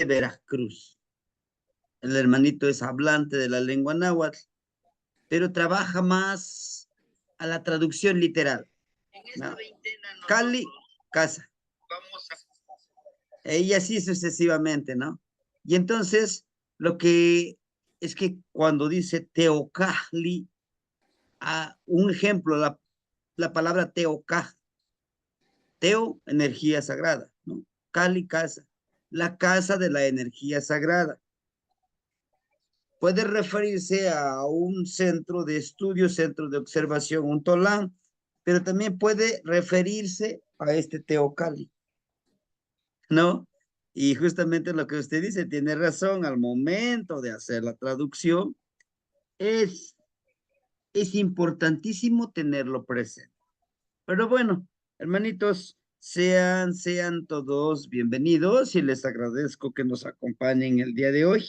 Veracruz. El hermanito es hablante de la lengua náhuatl, pero trabaja más a la traducción literal. ¿No? Cali, casa. Y así sucesivamente, ¿no? Y entonces, lo que es que cuando dice Teocahli, un ejemplo, la palabra Teocah, Teo, energía sagrada, ¿no? Cali, casa, la casa de la energía sagrada. Puede referirse a un centro de estudio, centro de observación, un tolán, pero también puede referirse a este Teocali, ¿no? Y justamente lo que usted dice, tiene razón, al momento de hacer la traducción, es, es importantísimo tenerlo presente. Pero bueno, hermanitos, sean todos bienvenidos y les agradezco que nos acompañen el día de hoy.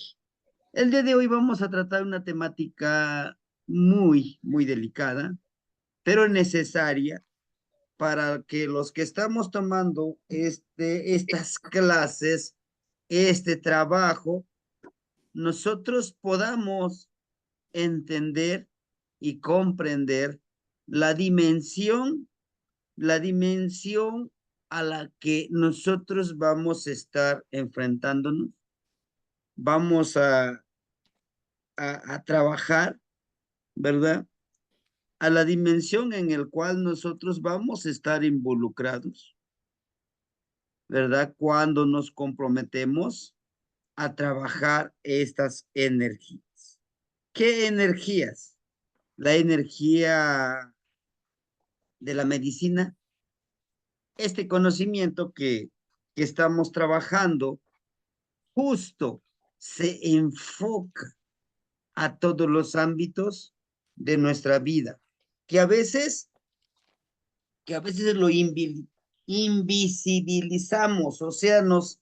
El día de hoy vamos a tratar una temática muy delicada, pero necesaria para que los que estamos tomando estas clases, este trabajo, nosotros podamos entender y comprender la dimensión, la dimensión a la que nosotros vamos a estar enfrentándonos, vamos a trabajar, ¿verdad? A la dimensión en el cual nosotros vamos a estar involucrados, ¿verdad? Cuando nos comprometemos a trabajar estas energías. ¿Qué energías? La energía de la medicina, este conocimiento que estamos trabajando justo se enfoca a todos los ámbitos de nuestra vida, que a veces, que a veces lo invisibilizamos, o sea, nos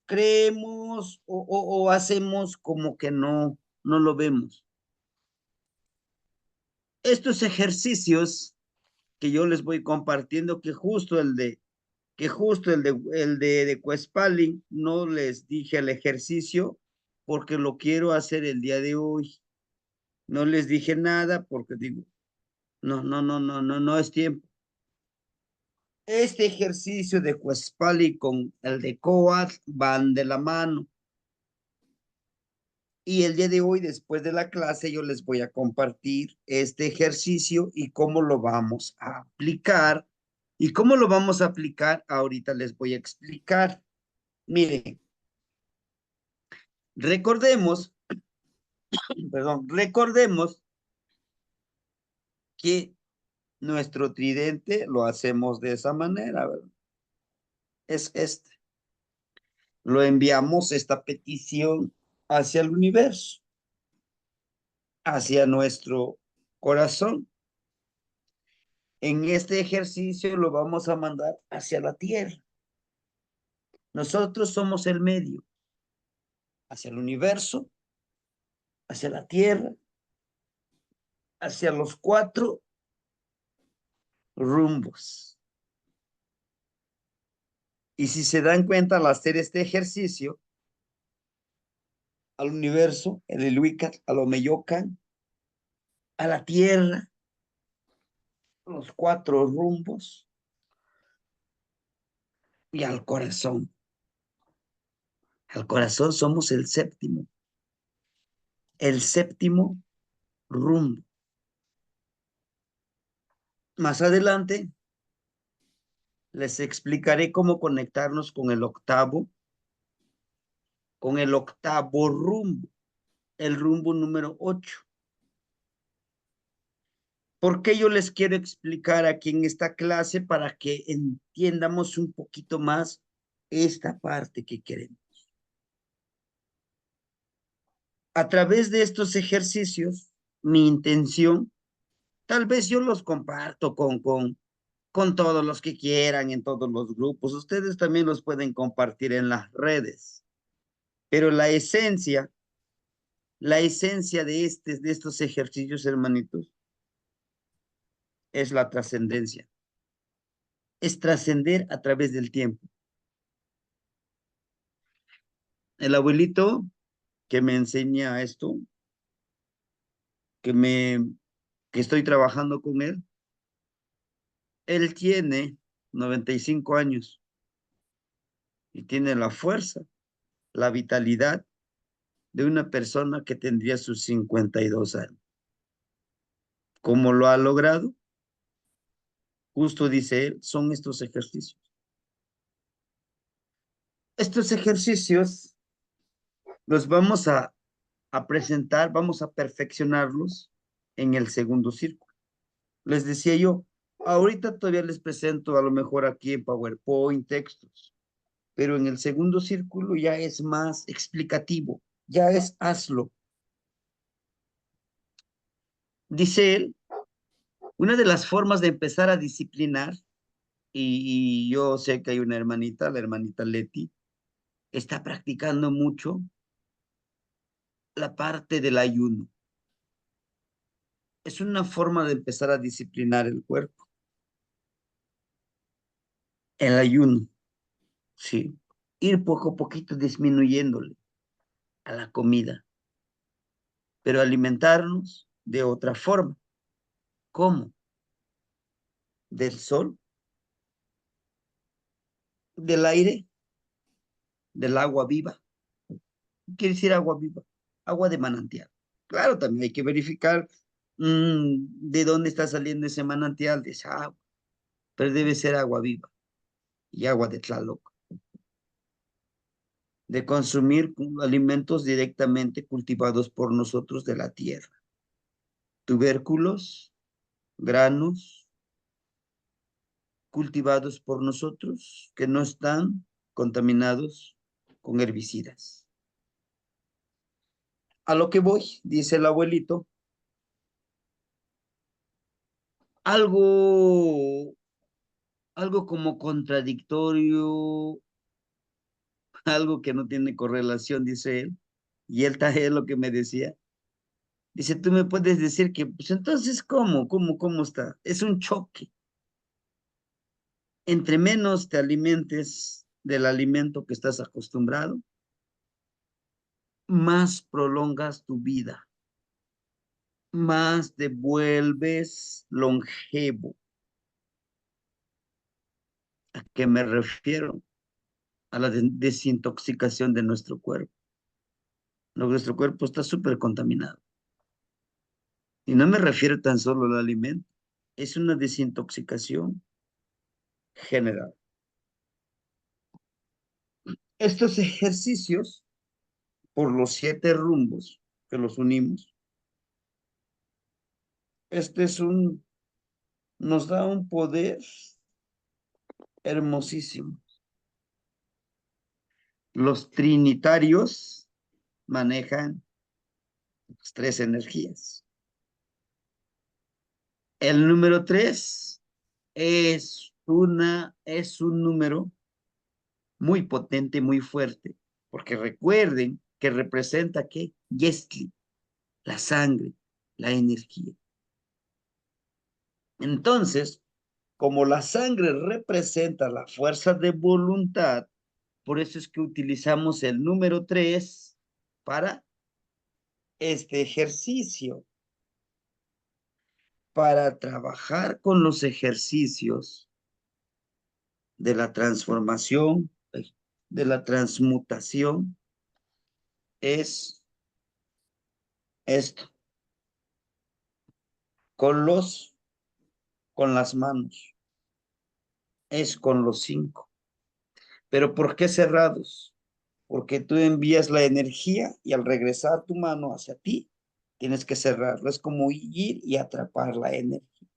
creemos o hacemos como que no lo vemos. Estos ejercicios que yo les voy compartiendo, que justo el de Cuespali, no les dije el ejercicio porque lo quiero hacer el día de hoy. No les dije nada porque digo, no es tiempo. Este ejercicio de Cuespali con el de Coat van de la mano. Y el día de hoy, después de la clase, yo les voy a compartir este ejercicio y cómo lo vamos a aplicar. ¿Y cómo lo vamos a aplicar? Ahorita les voy a explicar. Miren, recordemos, perdón, recordemos que nuestro tridente lo hacemos de esa manera, ¿verdad? Es este. Lo enviamos esta petición hacia el universo, hacia nuestro corazón. En este ejercicio lo vamos a mandar hacia la tierra. Nosotros somos el medio, hacia el universo, hacia la tierra, hacia los cuatro rumbos. Y si se dan cuenta al hacer este ejercicio, al universo, el Ilhuicat, al Omeyocan, a la tierra, los cuatro rumbos y al corazón. Al corazón somos el séptimo rumbo. Más adelante les explicaré cómo conectarnos con el octavo rumbo, el rumbo número 8. ¿Por qué yo les quiero explicar aquí en esta clase? Para que entiendamos un poquito más esta parte que queremos. A través de estos ejercicios, mi intención, tal vez yo los comparto con todos los que quieran en todos los grupos. Ustedes también los pueden compartir en las redes. Pero la esencia de estos ejercicios, hermanitos, es la trascendencia. Es trascender a través del tiempo. El abuelito que me enseña esto, que me, que estoy trabajando con él tiene 95 años y tiene la fuerza, la vitalidad de una persona que tendría sus 52 años. ¿Cómo lo ha logrado? Justo dice él, son estos ejercicios. Estos ejercicios los vamos a presentar, vamos a perfeccionarlos en el segundo círculo. Les decía yo, ahorita todavía les presento a lo mejor aquí en PowerPoint textos, pero en el segundo círculo ya es más explicativo, ya es hazlo. Dice él, una de las formas de empezar a disciplinar, y yo sé que hay una hermanita, la hermanita Leti, está practicando mucho la parte del ayuno. Es una forma de empezar a disciplinar el cuerpo. El ayuno, sí. Ir poco a poquito disminuyéndole a la comida, pero alimentarnos de otra forma. ¿Cómo? Del sol, del aire, del agua viva. ¿Qué quiere decir agua viva? Agua de manantial. Claro, también hay que verificar de dónde está saliendo ese manantial de esa agua, pero debe ser agua viva y agua de Tlaloc. De consumir alimentos directamente cultivados por nosotros de la tierra. Tubérculos, granos, cultivados por nosotros que no están contaminados con herbicidas. A lo que voy, dice el abuelito, algo, algo como contradictorio, algo que no tiene correlación, dice él, y él es lo que me decía. Dice, tú me puedes decir que, pues entonces, ¿cómo está? Es un choque. Entre menos te alimentes del alimento que estás acostumbrado, más prolongas tu vida, más te vuelves longevo. ¿A qué me refiero? A la desintoxicación de nuestro cuerpo. Nuestro cuerpo está súper contaminado. Y no me refiero tan solo al alimento, es una desintoxicación general. Estos ejercicios, por los 7 rumbos que los unimos, este es nos da un poder hermosísimo. Los trinitarios manejan las 3 energías. El número 3 es un número muy potente, muy fuerte, porque recuerden que representa ¿qué? Yestli, la sangre, la energía. Entonces, como la sangre representa la fuerza de voluntad, por eso es que utilizamos el número 3 para este ejercicio, para trabajar con los ejercicios de la transformación, de la transmutación, es esto, con con las manos, es con los 5. ¿Pero por qué cerrados? Porque tú envías la energía y al regresar tu mano hacia ti, tienes que cerrarlo. Es como ir y atrapar la energía.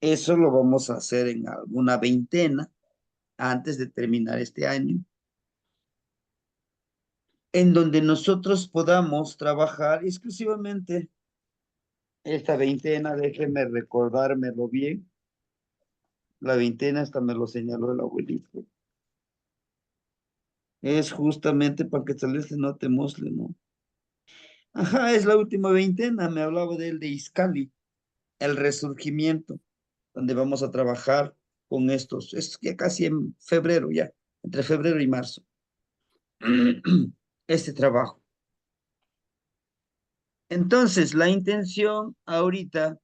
Eso lo vamos a hacer en alguna veintena antes de terminar este año, en donde nosotros podamos trabajar exclusivamente esta veintena. Déjenme recordármelo bien. La veintena, hasta me lo señaló el abuelito. Es justamente para que tal vez no te mosle, ¿no? Ajá, es la última veintena, me hablaba de él, de Iscali, el resurgimiento, donde vamos a trabajar con estos, es que casi en febrero ya, entre febrero y marzo. este trabajo. Entonces, la intención ahorita,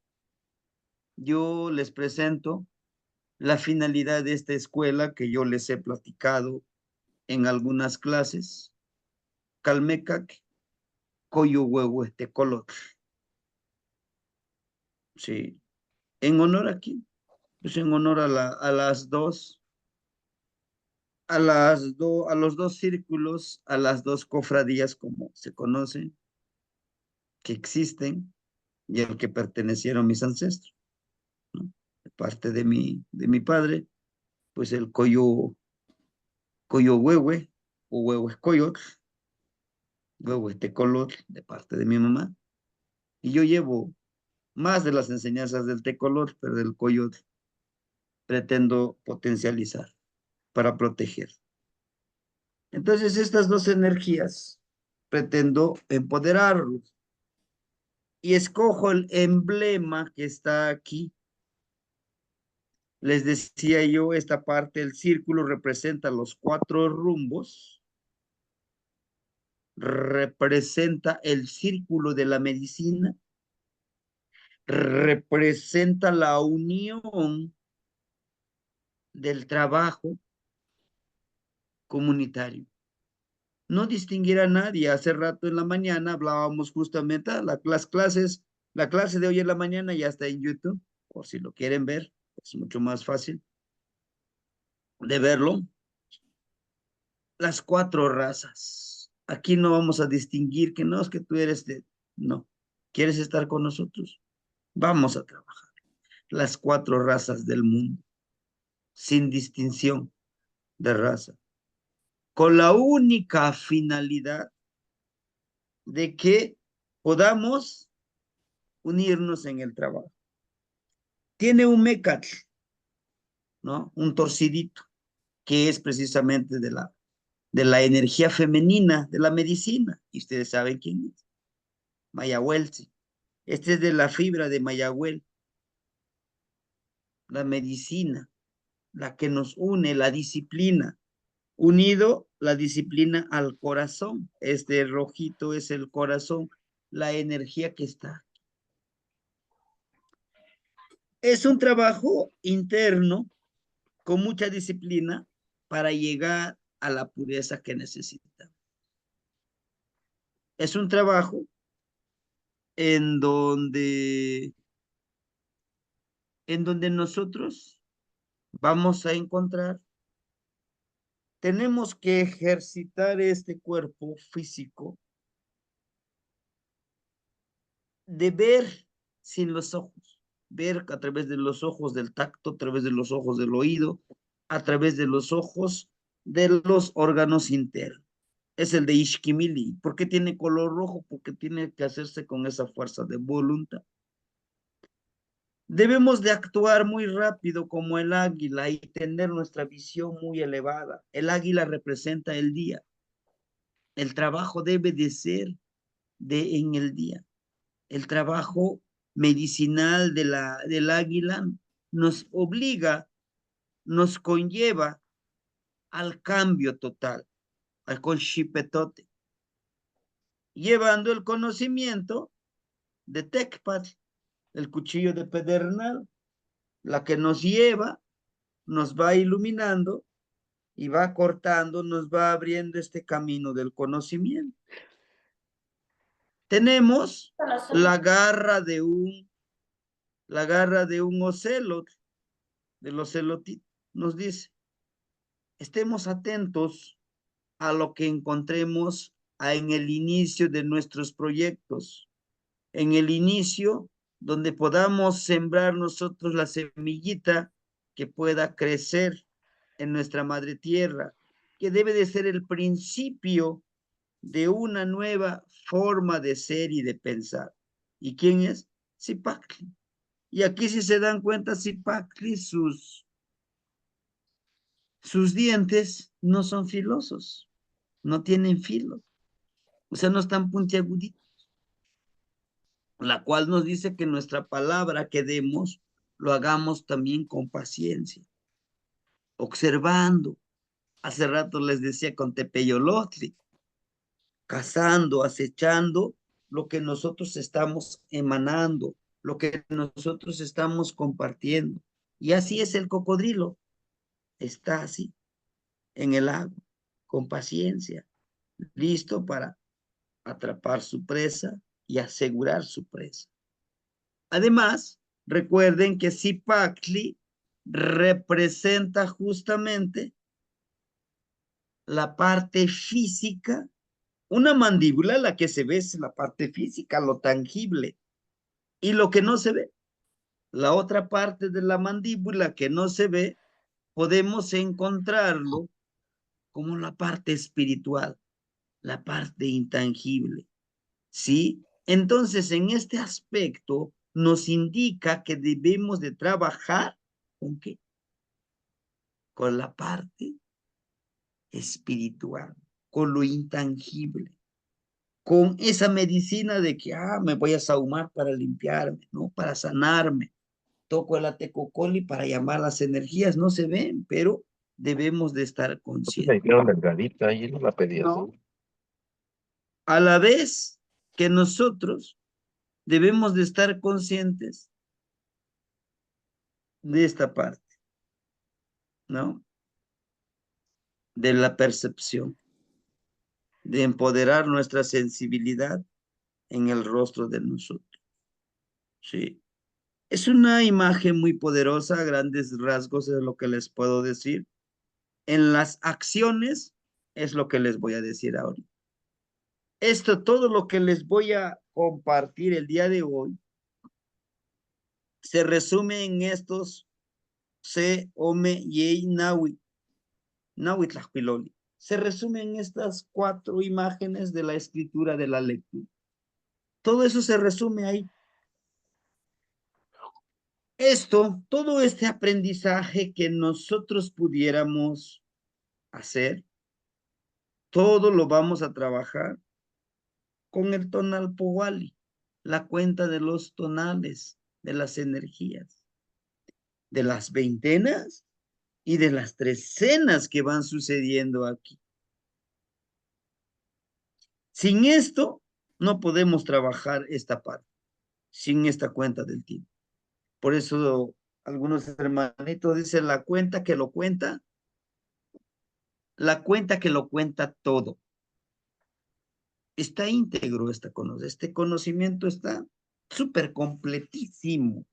yo les presento la finalidad de esta escuela que yo les he platicado en algunas clases. Calmecac, Coyo Huevo, este color. Sí. En honor a quién? Pues en honor a las dos, a los dos círculos, a las dos cofradías, como se conocen, que existen, y al que pertenecieron mis ancestros, ¿no? De parte de mi padre, pues el Coyo Huehue, o Huehue Coyotl, Huehue Tecolotl, de parte de mi mamá. Y yo llevo más de las enseñanzas del Tecolotl, pero del Coyotl pretendo potencializar para proteger. Entonces, estas dos energías pretendo empoderarlos. Y escojo el emblema que está aquí. Les decía yo, esta parte del círculo representa los cuatro rumbos, representa el círculo de la medicina, representa la unión del trabajo comunitario. No distinguir a nadie. Hace rato en la mañana hablábamos justamente las clases, la clase de hoy en la mañana ya está en YouTube, por si lo quieren ver, es mucho más fácil de verlo. Las cuatro razas. Aquí no vamos a distinguir que no es que tú eres de... No. ¿Quieres estar con nosotros? Vamos a trabajar. Las cuatro razas del mundo, sin distinción de raza, con la única finalidad de que podamos unirnos en el trabajo. Tiene un mecatl, ¿no? Un torcidito, que es precisamente de la energía femenina, de la medicina. Y ustedes saben quién es. Mayahuelzi. Este es de la fibra de Mayagüel, la medicina, la que nos une, la disciplina. Unido la disciplina al corazón. Este rojito es el corazón, la energía que está. Es un trabajo interno con mucha disciplina para llegar a la pureza que necesitamos. Es un trabajo en en donde nosotros vamos a encontrar, tenemos que ejercitar este cuerpo físico de ver sin los ojos, ver a través de los ojos del tacto, a través de los ojos del oído, a través de los ojos de los órganos internos. Es el de Ishkimili. ¿Por qué tiene color rojo? Porque tiene que hacerse con esa fuerza de voluntad. Debemos de actuar muy rápido como el águila y tener nuestra visión muy elevada. El águila representa el día. El trabajo debe de ser en el día. El trabajo medicinal del águila nos obliga, nos conlleva al cambio total, al conchipetote, llevando el conocimiento de Tecpat, el cuchillo de pedernal, la que nos lleva, nos va iluminando y va cortando, nos va abriendo este camino del conocimiento. Tenemos la garra de un ocelot, del ocelotito, nos dice, estemos atentos a lo que encontremos en el inicio de nuestros proyectos, en el inicio donde podamos sembrar nosotros la semillita que pueda crecer en nuestra madre tierra, que debe de ser el principio de una nueva forma de ser y de pensar. ¿Y quién es? Zipacli. Y aquí si se dan cuenta, Zipacli, sus dientes no son filosos, no tienen filo, o sea, no están puntiaguditos, la cual nos dice que nuestra palabra que demos lo hagamos también con paciencia, observando, Hace rato les decía con Tepeyolotli, cazando, acechando lo que nosotros estamos emanando, lo que nosotros estamos compartiendo. Y así es el cocodrilo, está así, en el agua, con paciencia, listo para atrapar su presa y asegurar su presa. Además, recuerden que Zipacli representa justamente la parte física. Una mandíbula, la que se ve es la parte física, lo tangible, y lo que no se ve. La otra parte de la mandíbula que no se ve, podemos encontrarlo como la parte espiritual, la parte intangible, ¿sí? Entonces, en este aspecto, nos indica que debemos de trabajar ¿con qué? Con la parte espiritual, con lo intangible, con esa medicina de que, me voy a sahumar para limpiarme, ¿no? Para sanarme. Toco el atecocoli para llamar las energías, no se ven, pero debemos de estar Me conscientes. dijeron delgadita y no la pedí así. No. A la vez que nosotros debemos de estar conscientes de esta parte, ¿no? De la percepción, de empoderar nuestra sensibilidad en el rostro de nosotros, ¿sí? Es una imagen muy poderosa, a grandes rasgos es lo que les puedo decir. En las acciones es lo que les voy a decir ahora. Esto, todo lo que les voy a compartir el día de hoy, se resume en estos se, ome, yei, nahui, nahui tlajpiloli. Se resume en estas 4 imágenes de la escritura de la lectura. Todo eso se resume ahí. Esto, todo este aprendizaje que nosotros pudiéramos hacer, todo lo vamos a trabajar con el tonal Powali, la cuenta de los tonales, de las energías, de las veintenas y de las trecenas que van sucediendo aquí. Sin esto, no podemos trabajar esta parte, sin esta cuenta del tiempo. Por eso algunos hermanitos dicen la cuenta que lo cuenta todo. Está íntegro este conocimiento está súper completísimo.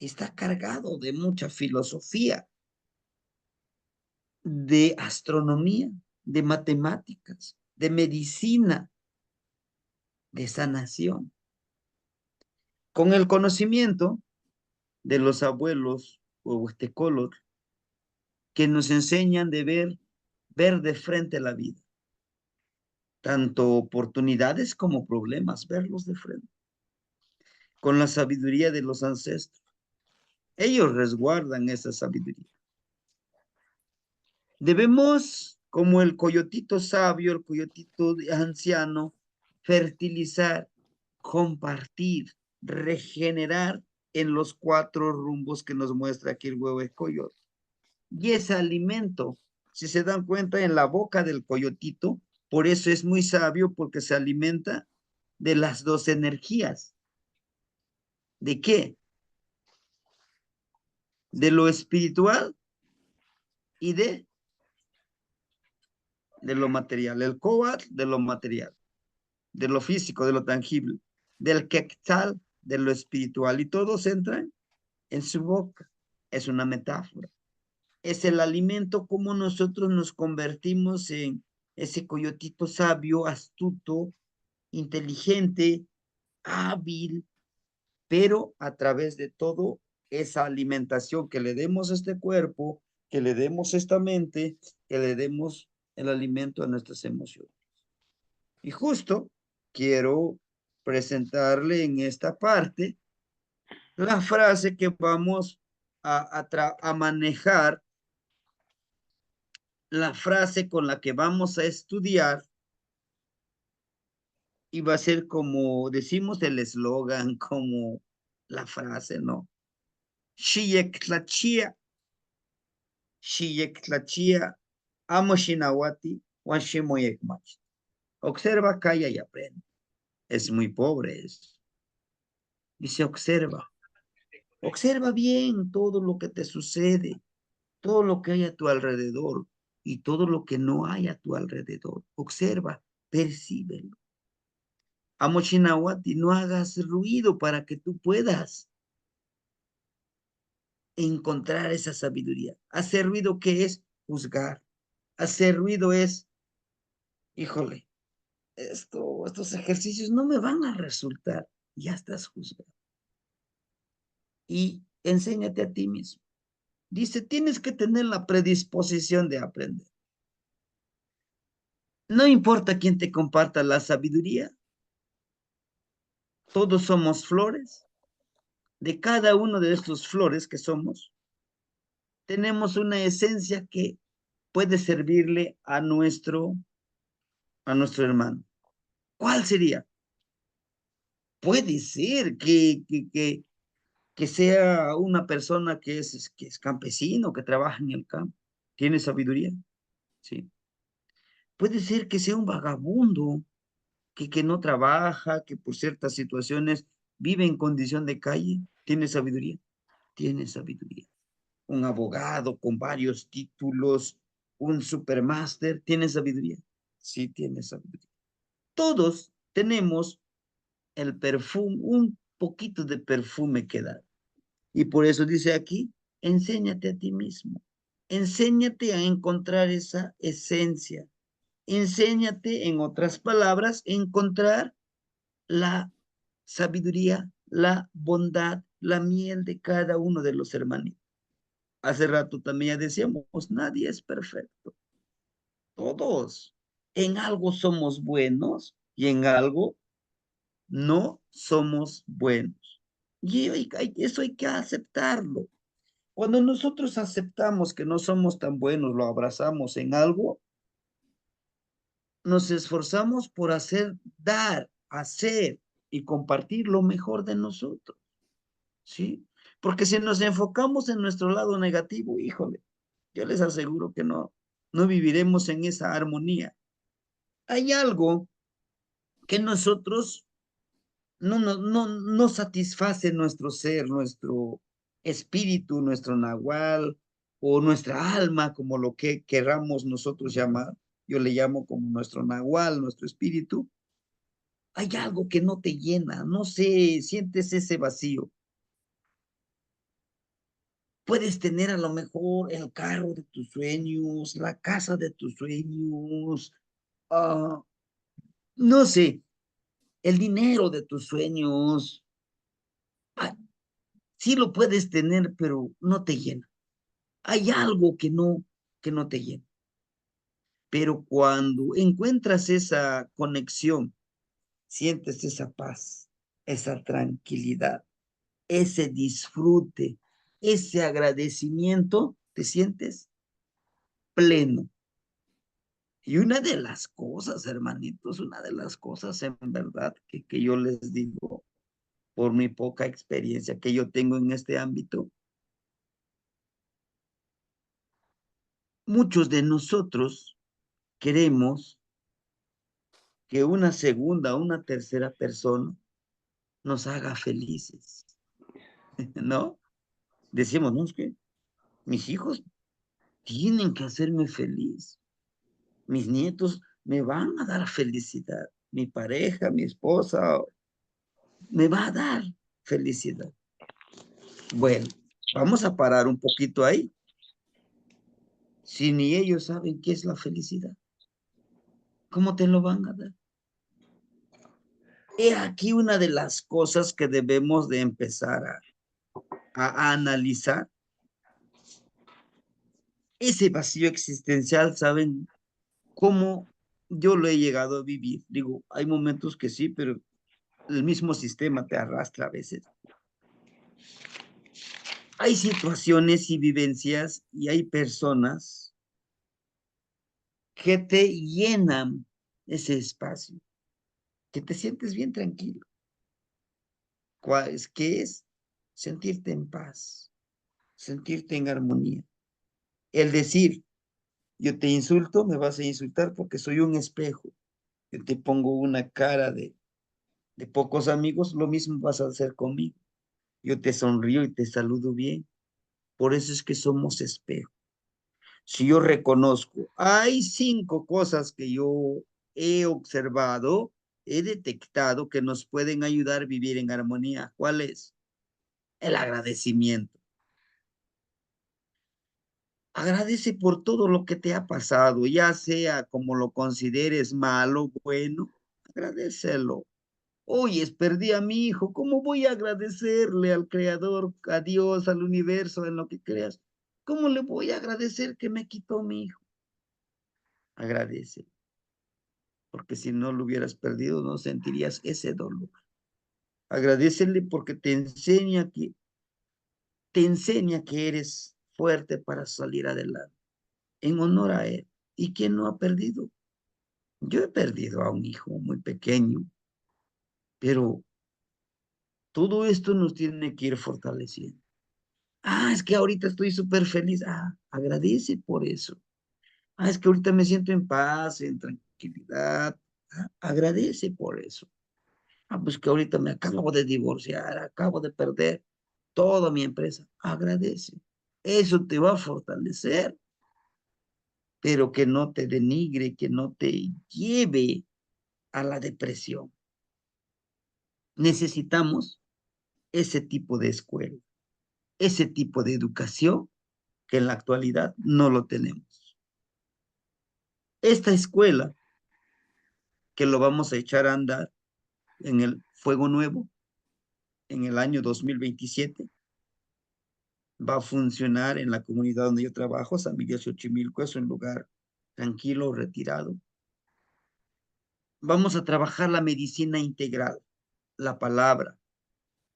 Está cargado de mucha filosofía, de astronomía, de matemáticas, de medicina, de sanación. Con el conocimiento de los abuelos o huestecolor que nos enseñan de ver de frente la vida, tanto oportunidades como problemas, verlos de frente, con la sabiduría de los ancestros. Ellos resguardan esa sabiduría. Debemos, como el coyotito sabio, el coyotito anciano, fertilizar, compartir, regenerar en los 4 rumbos que nos muestra aquí el huevo de coyote. Y ese alimento, si se dan cuenta, en la boca del coyotito, por eso es muy sabio, porque se alimenta de las 2 energías. ¿De qué? De lo espiritual y de lo material. El coat de lo material, de lo físico, de lo tangible, del quetzal, de lo espiritual, y todos entran en su boca. Es una metáfora. Es el alimento como nosotros nos convertimos en ese coyotito sabio, astuto, inteligente, hábil, pero a través de todo esa alimentación que le demos a este cuerpo, que le demos esta mente, que le demos el alimento a nuestras emociones. Y justo quiero presentarle en esta parte la frase que vamos a manejar, la frase con la que vamos a estudiar, y va a ser como decimos el eslogan, como la frase, ¿no? Xiyectlachia, Xiyectlachia, Amo Shinawati, Washimoyekmach. Observa, calla y aprende. Es muy pobre eso. Dice, observa. Observa bien todo lo que te sucede, todo lo que hay a tu alrededor y todo lo que no hay a tu alrededor. Observa, percíbelo. Amo Shinawati, no hagas ruido para que tú puedas encontrar esa sabiduría. Hacer ruido, ¿qué es? Juzgar. Hacer ruido es, híjole, estos ejercicios no me van a resultar. Ya estás juzgando. Y enséñate a ti mismo. Dice, tienes que tener la predisposición de aprender. No importa quién te comparta la sabiduría, todos somos flores. De cada uno de estos flores que somos, tenemos una esencia que puede servirle a nuestro hermano. ¿Cuál sería? Puede ser que sea una persona que es campesino, que trabaja en el campo, tiene sabiduría, ¿sí? Puede ser que sea un vagabundo, que no trabaja, que por ciertas situaciones vive en condición de calle, tiene sabiduría. Un abogado con varios títulos, un supermáster, tiene sabiduría, sí tiene sabiduría. Todos tenemos el perfume, un poquito de perfume que dar. Y por eso dice aquí, enséñate a ti mismo, enséñate a encontrar esa esencia, enséñate, en otras palabras, encontrar la sabiduría, la bondad, la miel de cada uno de los hermanitos. Hace rato también ya decíamos, nadie es perfecto. Todos en algo somos buenos y en algo no somos buenos. Y eso hay que aceptarlo. Cuando nosotros aceptamos que no somos tan buenos, lo abrazamos en algo, nos esforzamos por dar, hacer y compartir lo mejor de nosotros, ¿sí? Porque si nos enfocamos en nuestro lado negativo, híjole, yo les aseguro que no viviremos en esa armonía. Hay algo que nosotros no satisface nuestro ser, nuestro espíritu, nuestro nahual o nuestra alma, como lo que queramos nosotros llamar. Yo le llamo como nuestro nahual, nuestro espíritu. Hay algo que no te llena, no sé, sientes ese vacío. Puedes tener a lo mejor el carro de tus sueños, la casa de tus sueños, ah, no sé, el dinero de tus sueños. Ah, sí lo puedes tener, pero no te llena. Hay algo que no te llena. Pero cuando encuentras esa conexión, sientes esa paz, esa tranquilidad, ese disfrute, ese agradecimiento, te sientes pleno. Y una de las cosas, hermanitos, una de las cosas en verdad que yo les digo, por mi poca experiencia que yo tengo en este ámbito, muchos de nosotros queremos que una segunda o una tercera persona nos haga felices, ¿no? Decimos, no, es que mis hijos tienen que hacerme feliz, mis nietos me van a dar felicidad, mi pareja, mi esposa, me va a dar felicidad. Bueno, vamos a parar un poquito ahí. Si ni ellos saben qué es la felicidad, ¿cómo te lo van a dar? He aquí una de las cosas que debemos de empezar a analizar. Ese vacío existencial, ¿saben cómo yo lo he llegado a vivir? Digo, hay momentos que sí, pero el mismo sistema te arrastra a veces. Hay situaciones y vivencias y hay personas que te llenan ese espacio, que te sientes bien tranquilo. ¿Qué es? Sentirte en paz, sentirte en armonía. El decir, Yo te insulto, me vas a insultar porque soy un espejo. Yo te pongo una cara de pocos amigos, lo mismo vas a hacer conmigo. Yo te sonrío y te saludo bien. Por eso es que somos espejo. Si yo reconozco, hay 5 cosas que yo he observado, he detectado que nos pueden ayudar a vivir en armonía. ¿Cuál es? El agradecimiento. Agradece por todo lo que te ha pasado, ya sea como lo consideres malo, bueno, agradecelo. Oye, perdí a mi hijo, ¿cómo voy a agradecerle al Creador, a Dios, al universo, en lo que creas? ¿Cómo le voy a agradecer que me quitó mi hijo? Agradece, porque si no lo hubieras perdido, no sentirías ese dolor. Agradecele porque te enseña que eres fuerte para salir adelante, en honor a él. ¿Y quién no ha perdido? Yo he perdido a un hijo muy pequeño, pero todo esto nos tiene que ir fortaleciendo. Ah, es que ahorita estoy súper feliz. Ah, agradece por eso. Ah, es que ahorita me siento en paz, en tranquilidad. Ah, agradece por eso. Ah, pues que ahorita me acabo de divorciar, acabo de perder toda mi empresa. Agradece. Eso te va a fortalecer, pero que no te denigre, que no te lleve a la depresión. Necesitamos ese tipo de escuela, ese tipo de educación que en la actualidad no lo tenemos. Esta escuela que lo vamos a echar a andar en el Fuego Nuevo, en el año 2027, va a funcionar en la comunidad donde yo trabajo, San Miguel Xochimilco, es un lugar tranquilo, retirado. Vamos a trabajar la medicina integral, la palabra,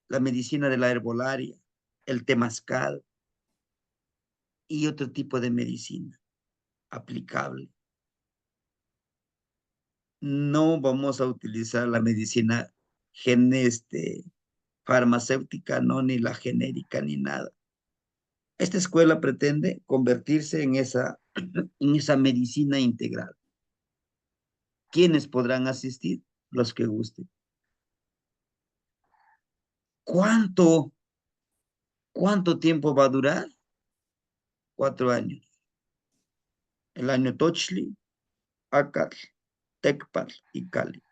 la medicina de la herbolaria, el temazcal y otro tipo de medicina aplicable. No vamos a utilizar la medicina farmacéutica, no, ni la genérica, ni nada. Esta escuela pretende convertirse en esa medicina integral. ¿Quiénes podrán asistir? Los que gusten. ¿Cuánto, cuánto tiempo va a durar? 4 años. El año Tochli, Acal, Tecpal y Cali.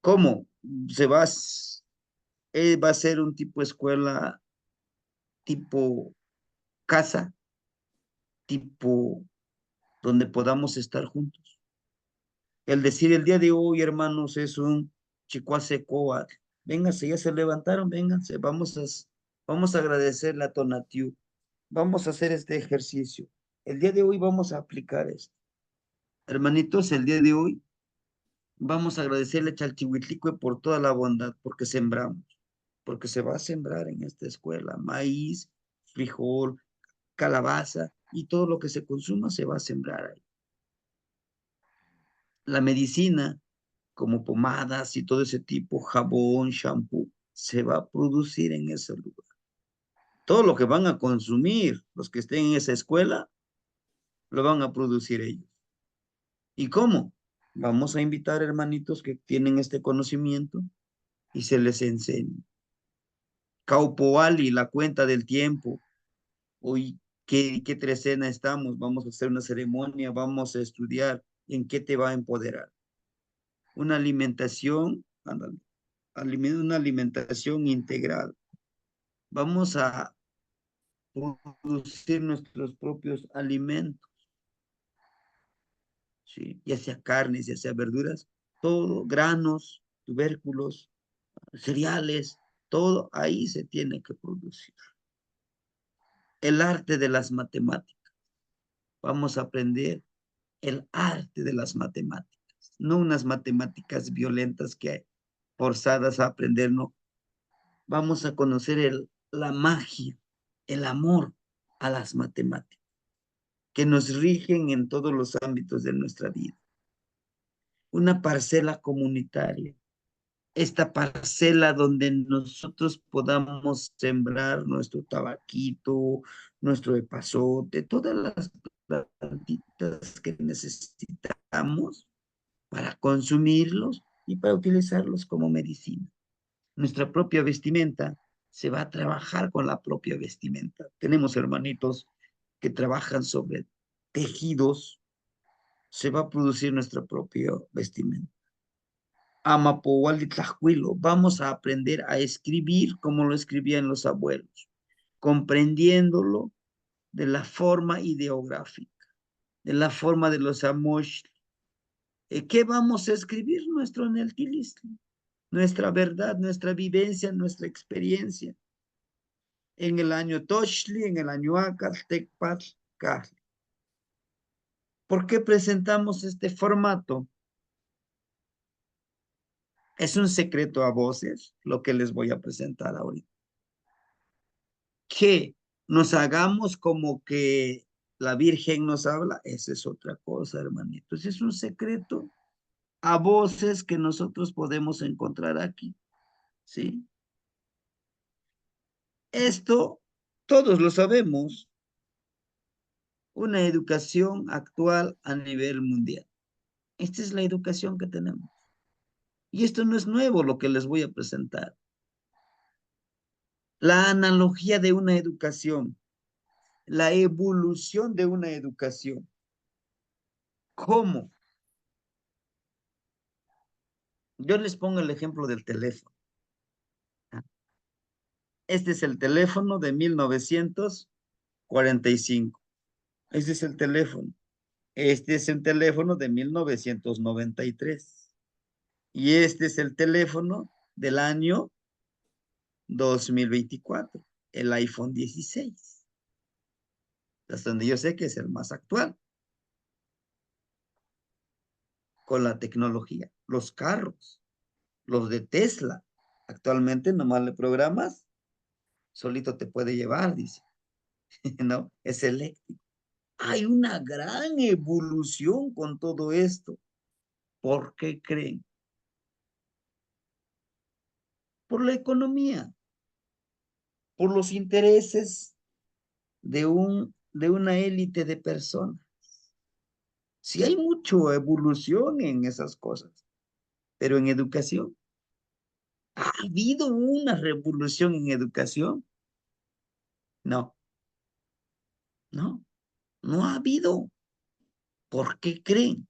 ¿Cómo? Va a ser un tipo escuela, tipo casa, tipo donde podamos estar juntos. El decir el día de hoy, hermanos, es un chicuasecoat. Vénganse, ya se levantaron, vénganse, vamos a agradecer la Tonatiu. Vamos a hacer este ejercicio. El día de hoy vamos a aplicar esto. Hermanitos, el día de hoy vamos a agradecerle a Chalchihuitlicue por toda la bondad, porque sembramos, porque se va a sembrar en esta escuela maíz, frijol, calabaza y todo lo que se consuma se va a sembrar ahí. La medicina, como pomadas y todo ese tipo, jabón, shampoo, se va a producir en ese lugar. Todo lo que van a consumir los que estén en esa escuela, lo van a producir ellos. ¿Y cómo? Vamos a invitar hermanitos que tienen este conocimiento y se les enseña. Caupoali, la cuenta del tiempo. Hoy, ¿qué trecena estamos? Vamos a hacer una ceremonia, vamos a estudiar en qué te va a empoderar. Una alimentación, ándale, una alimentación integral. Vamos a producir nuestros propios alimentos, ¿sí? Ya sea carnes, ya sea verduras, todo, granos, tubérculos, cereales, todo ahí se tiene que producir. El arte de las matemáticas. Vamos a aprender el arte de las matemáticas, no unas matemáticas violentas que forzadas a aprender, no. Vamos a conocer la magia, el amor a las matemáticas, que nos rigen en todos los ámbitos de nuestra vida. Una parcela comunitaria, esta parcela donde nosotros podamos sembrar nuestro tabaquito, nuestro epazote, todas las plantitas que necesitamos para consumirlos y para utilizarlos como medicina. Nuestra propia vestimenta se va a trabajar con la propia vestimenta. Tenemos hermanitos que trabajan sobre tejidos, se va a producir nuestra propia vestimenta. Amapohualitlajuilo, vamos a aprender a escribir como lo escribían los abuelos, comprendiéndolo de la forma ideográfica, de la forma de los amosh. ¿Qué vamos a escribir? Nuestro Neltilismo, nuestra verdad, nuestra vivencia, nuestra experiencia. En el año Toshli, en el año Acal, Tecpat, Cali. ¿Por qué presentamos este formato? Es un secreto a voces lo que les voy a presentar ahorita. Que nos hagamos como que la Virgen nos habla, esa es otra cosa, hermanitos. Es un secreto a voces que nosotros podemos encontrar aquí, ¿sí? Esto todos lo sabemos, una educación actual a nivel mundial. Esta es la educación que tenemos. Y esto no es nuevo lo que les voy a presentar. La analogía de una educación, la evolución de una educación. ¿Cómo? Yo les pongo el ejemplo del teléfono. Este es el teléfono de 1945. Este es el teléfono. Este es el teléfono de 1993. Y este es el teléfono del año 2024, el iPhone 16. Hasta donde yo sé que es el más actual, con la tecnología. Los carros, los de Tesla, actualmente nomás le programas, solito te puede llevar, dice, ¿no? Es eléctrico. Hay una gran evolución con todo esto. ¿Por qué creen? Por la economía, por los intereses de una élite de personas. Sí hay mucha evolución en esas cosas, pero en educación, ¿ha habido una revolución en educación? No, no, no ha habido. ¿Por qué creen?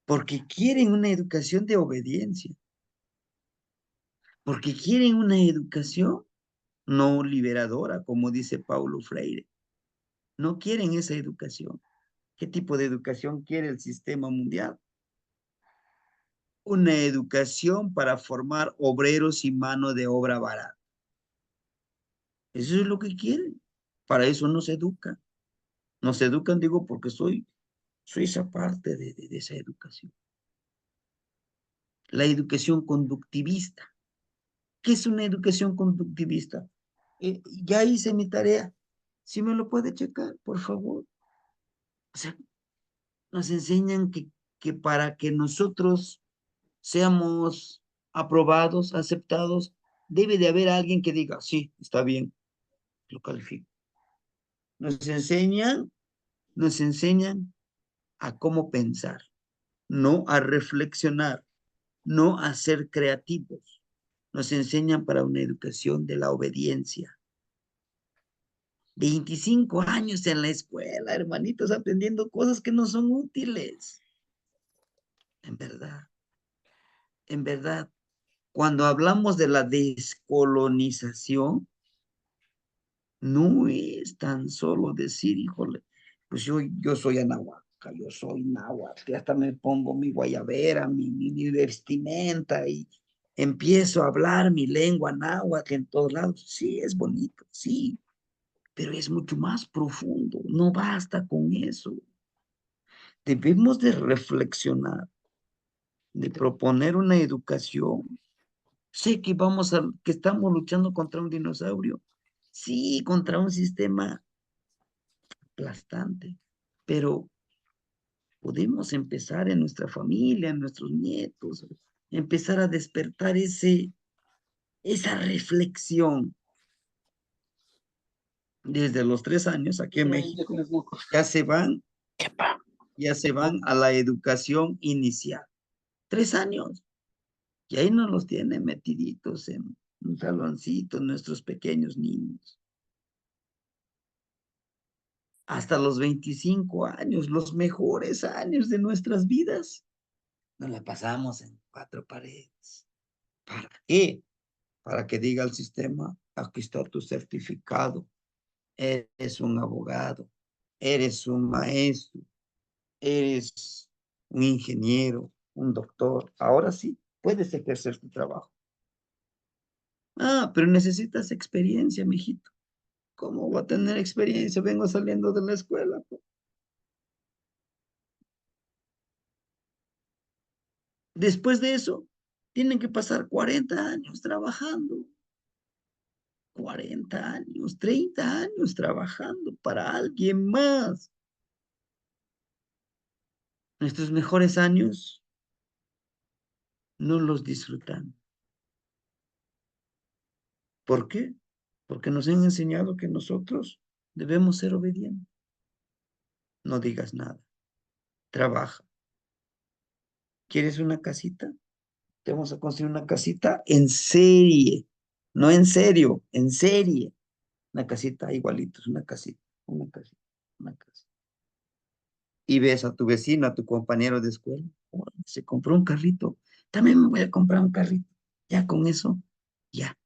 Porque quieren una educación de obediencia, porque quieren una educación no liberadora, como dice Paulo Freire. No quieren esa educación. ¿Qué tipo de educación quiere el sistema mundial? Una educación para formar obreros y mano de obra barata. Eso es lo que quieren. Para eso nos educan. Nos educan, digo, porque soy esa parte de esa educación. La educación conductivista. ¿Qué es una educación conductivista? Ya hice mi tarea. Si me lo puede checar, por favor. O sea, nos enseñan que para que nosotros seamos aprobados, aceptados, debe de haber alguien que diga, sí, está bien, lo califico. Nos enseñan a cómo pensar, no a reflexionar, no a ser creativos. Nos enseñan para una educación de la obediencia. 25 años en la escuela, hermanitos, aprendiendo cosas que no son útiles. En verdad, en verdad, cuando hablamos de la descolonización, no es tan solo decir, híjole, pues yo soy anahuaca, yo soy náhuatl, y hasta me pongo mi guayabera, mi vestimenta y empiezo a hablar mi lengua náhuatl en todos lados. Sí, es bonito, sí, pero es mucho más profundo. No basta con eso. Debemos de reflexionar, de proponer una educación. Sé que estamos luchando contra un dinosaurio. Sí, contra un sistema aplastante, pero podemos empezar en nuestra familia, en nuestros nietos, empezar a despertar esa reflexión. desde los 3 años aquí en México, ya se van, Epa. ya se van a la educación inicial. 3 años. Y ahí nos los tienen metiditos en un saloncito, nuestros pequeños niños. Hasta los 25 años, los mejores años de nuestras vidas, nos la pasamos en 4 paredes. ¿Para qué? Para que diga el sistema, aquí está tu certificado, eres un abogado, eres un maestro, eres un ingeniero, un doctor. Ahora sí, puedes ejercer tu trabajo. Ah, pero necesitas experiencia, mijito. ¿Cómo va a tener experiencia? Vengo saliendo de la escuela, pues. Después de eso, tienen que pasar 40 años trabajando. 40 años, 30 años trabajando para alguien más. Nuestros mejores años no los disfrutan. ¿Por qué? Porque nos han enseñado que nosotros debemos ser obedientes. No digas nada. Trabaja. ¿Quieres una casita? Te vamos a construir una casita en serie. No en serio, en serie. Una casita igualito, es una casita, una casita, una casa. Y ves a tu vecino, a tu compañero de escuela, oh, se compró un carrito. También me voy a comprar un carrito. Ya con eso, ya.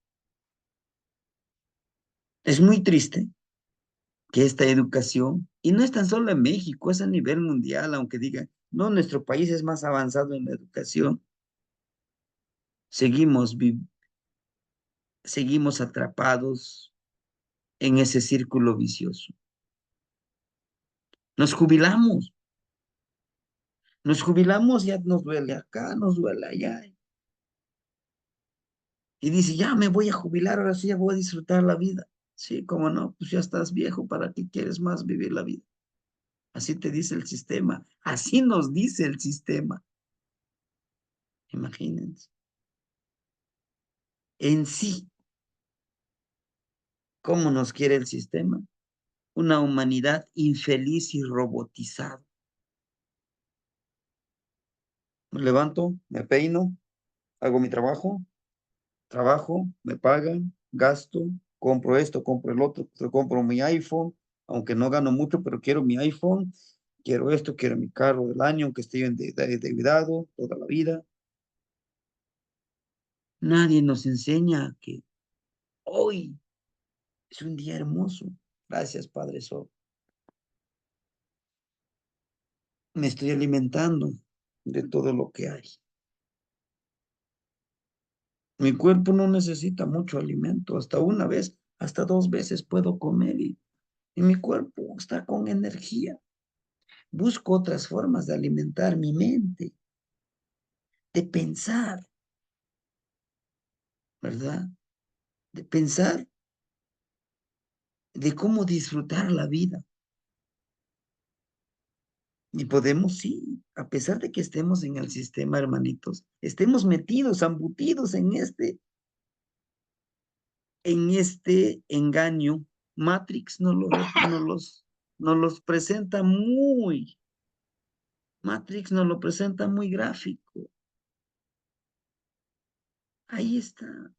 Es muy triste que esta educación, y no es tan solo en México, es a nivel mundial, aunque digan, no, nuestro país es más avanzado en la educación, seguimos, seguimos atrapados en ese círculo vicioso. Nos jubilamos, ya nos duele acá, nos duele allá. Y dice, ya me voy a jubilar, ahora sí ya voy a disfrutar la vida. Sí, cómo no, pues ya estás viejo, ¿para qué quieres más vivir la vida? Así te dice el sistema, así nos dice el sistema. Imagínense. En sí, ¿cómo nos quiere el sistema? Una humanidad infeliz y robotizada. Me levanto, me peino, hago mi trabajo, me pagan, gasto, compro esto, compro el otro, compro mi iPhone, aunque no gano mucho, pero quiero mi iPhone, quiero esto, quiero mi carro del año, aunque esté endeudado toda la vida. Nadie nos enseña que hoy es un día hermoso. Gracias, Padre Sol. Me estoy alimentando de todo lo que hay. Mi cuerpo no necesita mucho alimento. Hasta una vez, hasta 2 veces puedo comer y mi cuerpo está con energía. Busco otras formas de alimentar mi mente, de pensar, ¿verdad? De pensar de cómo disfrutar la vida. Y podemos, sí, a pesar de que estemos en el sistema, hermanitos, estemos metidos, embutidos en este engaño. Matrix nos los presenta Matrix nos lo presenta muy gráfico. Ahí está.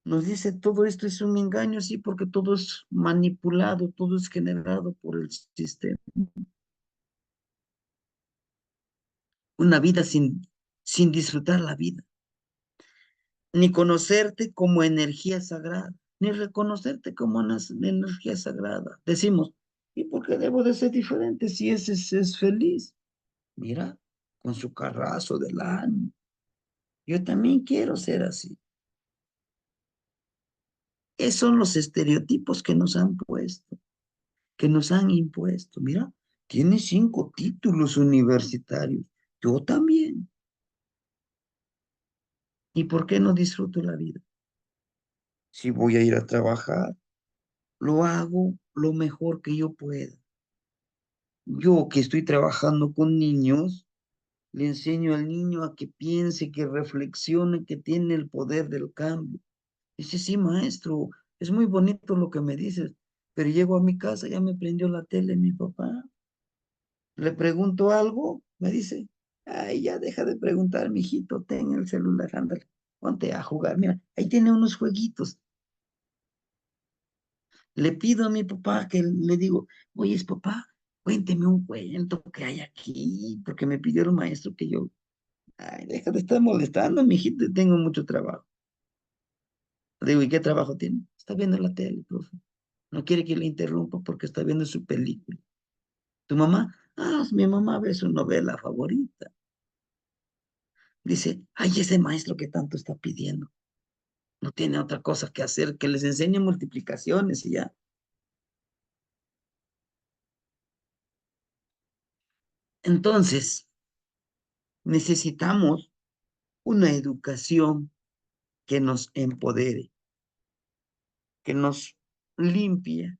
Nos dice todo esto es un engaño, sí, porque todo es manipulado, todo es generado por el sistema. Una vida sin disfrutar la vida, ni conocerte como energía sagrada, ni reconocerte como una energía sagrada. Decimos, ¿y por qué debo de ser diferente si ese es feliz? Mira, con su carrazo del año. Yo también quiero ser así. Esos son los estereotipos que nos han puesto, que nos han impuesto. Mira, tiene 5 títulos universitarios. Yo también. ¿Y por qué no disfruto la vida? Si voy a ir a trabajar, lo hago lo mejor que yo pueda. Yo que estoy trabajando con niños, le enseño al niño a que piense, que reflexione, que tiene el poder del cambio. Dice, sí, maestro, es muy bonito lo que me dices, pero llego a mi casa, ya me prendió la tele mi papá. Le pregunto algo, me dice, ay, ya deja de preguntar, mijito, ten el celular, ándale, ponte a jugar. Mira, ahí tiene unos jueguitos. Le pido a mi papá que le digo, oye, papá, cuénteme un cuento que hay aquí, porque me pidió el maestro que yo, ay, deja de estar molestando, mijito, tengo mucho trabajo. Le digo, ¿y qué trabajo tiene? Está viendo la tele, profe. No quiere que le interrumpa porque está viendo su película. ¿Tu mamá? Ah, mi mamá ve su novela favorita. Dice, ay, ese maestro que tanto está pidiendo. No tiene otra cosa que hacer que les enseñe multiplicaciones y ya. Entonces, necesitamos una educación que nos empodere, que nos limpie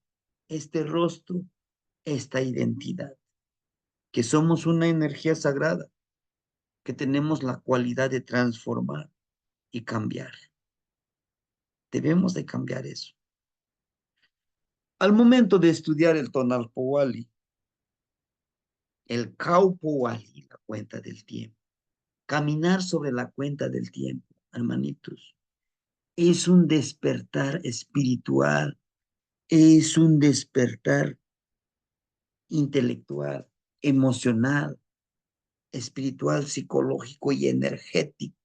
este rostro, esta identidad, que somos una energía sagrada, que tenemos la cualidad de transformar y cambiar. Debemos de cambiar eso. Al momento de estudiar el Tonalpowali, el Kaupowali, la cuenta del tiempo, caminar sobre la cuenta del tiempo, hermanitos, es un despertar espiritual, es un despertar intelectual, emocional, espiritual, psicológico y energético.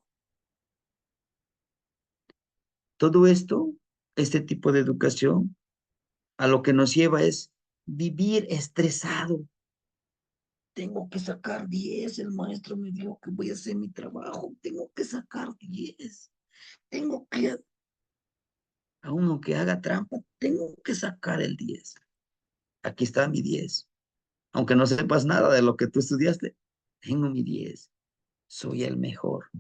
Todo esto, este tipo de educación, a lo que nos lleva es vivir estresado. Tengo que sacar 10, el maestro me dijo que voy a hacer mi trabajo, tengo que sacar 10, tengo que, aunque haga trampa, tengo que sacar el 10. Aquí está mi 10. Aunque no sepas nada de lo que tú estudiaste, tengo mi 10. Soy el mejor.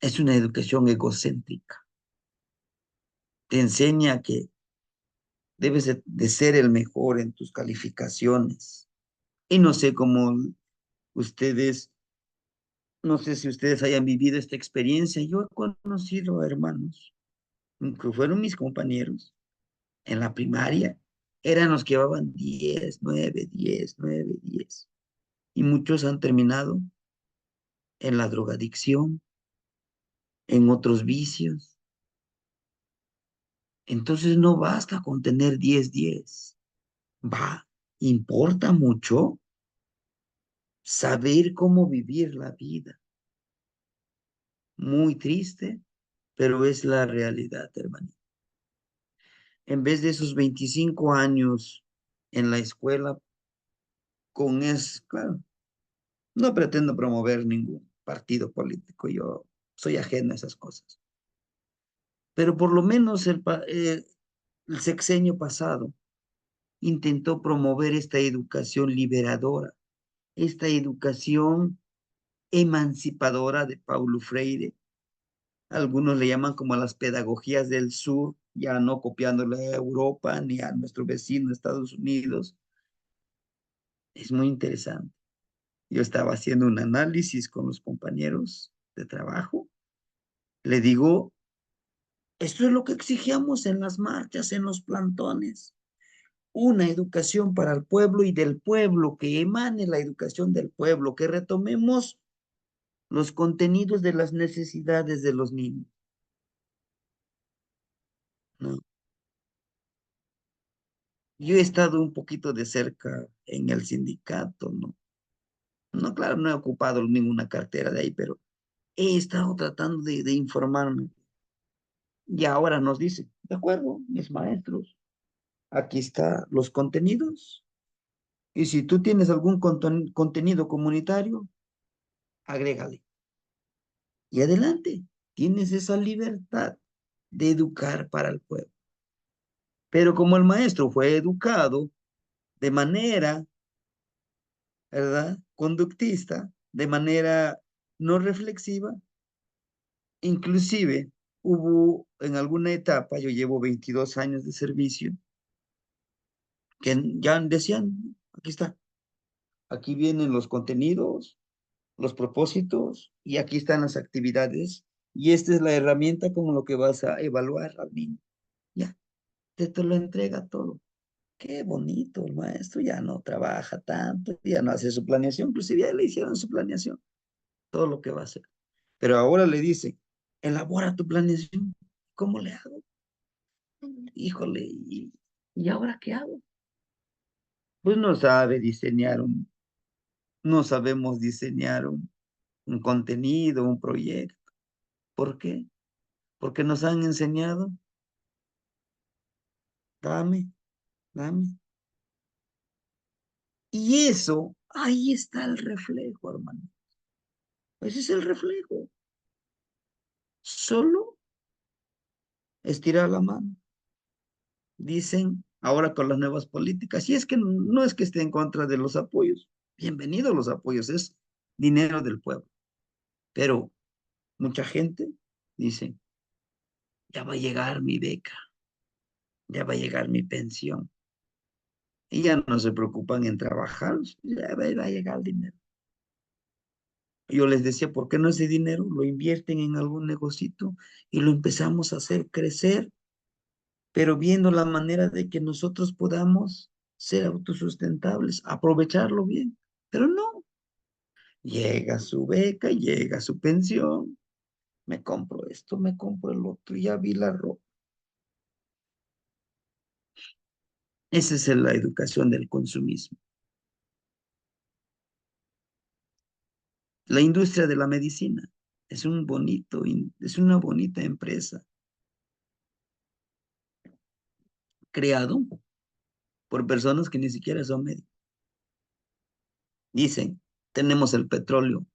Es una educación egocéntrica. Te enseña que debes de ser el mejor en tus calificaciones. Y no sé cómo ustedes, no sé si ustedes hayan vivido esta experiencia. Yo he conocido a hermanos que fueron mis compañeros en la primaria, eran los que llevaban 10, 9, 10, 9, 10. Y muchos han terminado en la drogadicción, en otros vicios. Entonces no basta con tener 10, 10. Va, importa mucho saber cómo vivir la vida. Muy triste, pero es la realidad, hermano. En vez de esos 25 años en la escuela, claro, no pretendo promover ningún partido político, yo soy ajeno a esas cosas. Pero por lo menos el sexenio pasado intentó promover esta educación liberadora, esta educación emancipadora de Paulo Freire. Algunos le llaman como las pedagogías del sur, ya no copiándole a Europa ni a nuestro vecino Estados Unidos. Es muy interesante. Yo estaba haciendo un análisis con los compañeros de trabajo. Le digo, esto es lo que exigíamos en las marchas, en los plantones. Una educación para el pueblo y del pueblo, que emane la educación del pueblo, que retomemos los contenidos de las necesidades de los niños, ¿no? Yo he estado un poquito de cerca en el sindicato, ¿no? No, claro, no he ocupado ninguna cartera de ahí, pero he estado tratando de informarme. Y ahora nos dice, de acuerdo, mis maestros, aquí están los contenidos. Y si tú tienes algún contenido comunitario, agrégale. Y adelante, tienes esa libertad de educar para el pueblo. Pero como el maestro fue educado de manera, ¿verdad? Conductista, de manera no reflexiva, inclusive hubo en alguna etapa, yo llevo 22 años de servicio, que ya decían, aquí está, aquí vienen los contenidos, los propósitos y aquí están las actividades Y esta es la herramienta con lo que vas a evaluar al niño. Ya, te lo entrega todo. Qué bonito, el maestro ya no trabaja tanto, ya no hace su planeación, inclusive ya le hicieron su planeación, todo lo que va a hacer. Pero ahora le dice, elabora tu planeación. ¿Cómo le hago? Híjole, ¿y ahora qué hago? Pues no sabe diseñar no sabemos diseñar un contenido, un proyecto. ¿Por qué? Porque nos han enseñado, dame, dame. Y eso, ahí está el reflejo, hermano. Ese es el reflejo. Solo estirar la mano. Dicen ahora con las nuevas políticas. Y es que no es que esté en contra de los apoyos. Bienvenidos los apoyos, es dinero del pueblo. Pero mucha gente dice, ya va a llegar mi beca, ya va a llegar mi pensión. Y ya no se preocupan en trabajar, ya va a llegar el dinero. Yo les decía, ¿por qué no ese dinero lo invierten en algún negocito y lo empezamos a hacer crecer, pero viendo la manera de que nosotros podamos ser autosustentables, aprovecharlo bien? Pero no, llega su beca, llega su pensión, me compro esto, me compro el otro, ya vi la ropa. Esa es la educación del consumismo. La industria de la medicina es una bonita empresa creado por personas que ni siquiera son médicos. Dicen, tenemos el petróleo.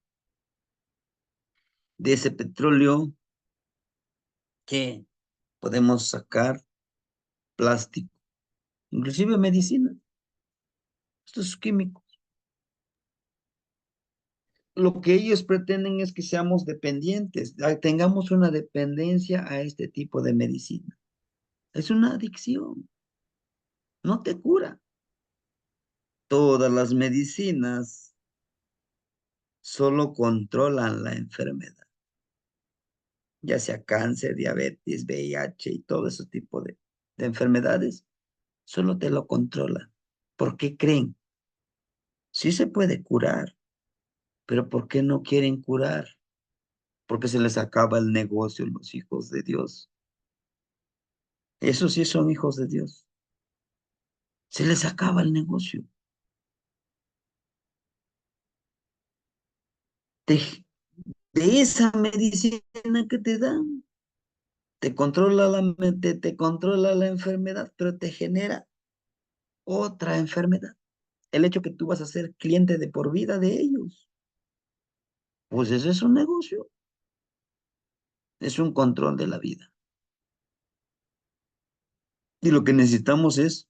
De ese petróleo que podemos sacar plástico, inclusive medicina. Esto es químico. Lo que ellos pretenden es que seamos dependientes, tengamos una dependencia a este tipo de medicina. Es una adicción, no te cura. Todas las medicinas solo controlan la enfermedad, ya sea cáncer, diabetes, VIH y todo ese tipo de enfermedades, solo te lo controlan. ¿Por qué creen? Sí se puede curar, pero ¿por qué no quieren curar? Porque se les acaba el negocio los hijos de Dios. Esos sí son hijos de Dios. Se les acaba el negocio. De, de esa medicina que te dan, te controla la enfermedad, pero te genera otra enfermedad. El hecho que tú vas a ser cliente de por vida de ellos, pues eso es un negocio, es un control de la vida. Y lo que necesitamos es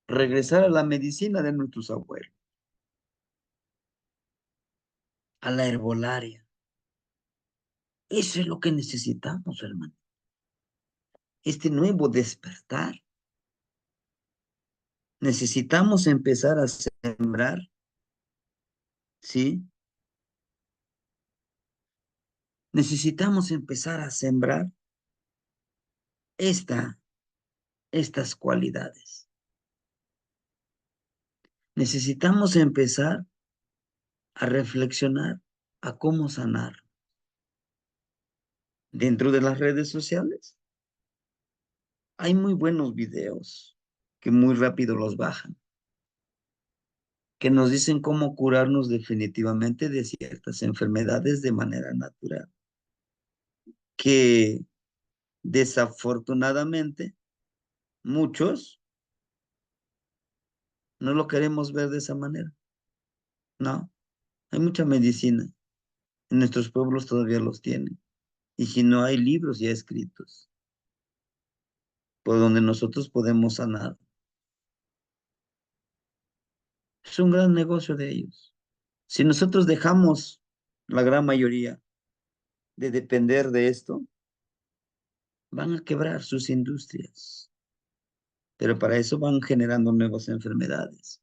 regresar a la medicina de nuestros abuelos, a la herbolaria. Eso es lo que necesitamos, hermano. Este nuevo despertar. Necesitamos empezar a sembrar, ¿sí? Necesitamos empezar a sembrar esta, estas cualidades. Necesitamos empezar a reflexionar a cómo sanar. Dentro de las redes sociales hay muy buenos videos que muy rápido los bajan, que nos dicen cómo curarnos definitivamente de ciertas enfermedades de manera natural, que desafortunadamente muchos no lo queremos ver de esa manera. No, hay mucha medicina. En nuestros pueblos todavía los tienen. Y si no, hay libros ya escritos por donde nosotros podemos sanar. Es un gran negocio de ellos. Si nosotros dejamos, la gran mayoría, de depender de esto, van a quebrar sus industrias. Pero para eso van generando nuevas enfermedades.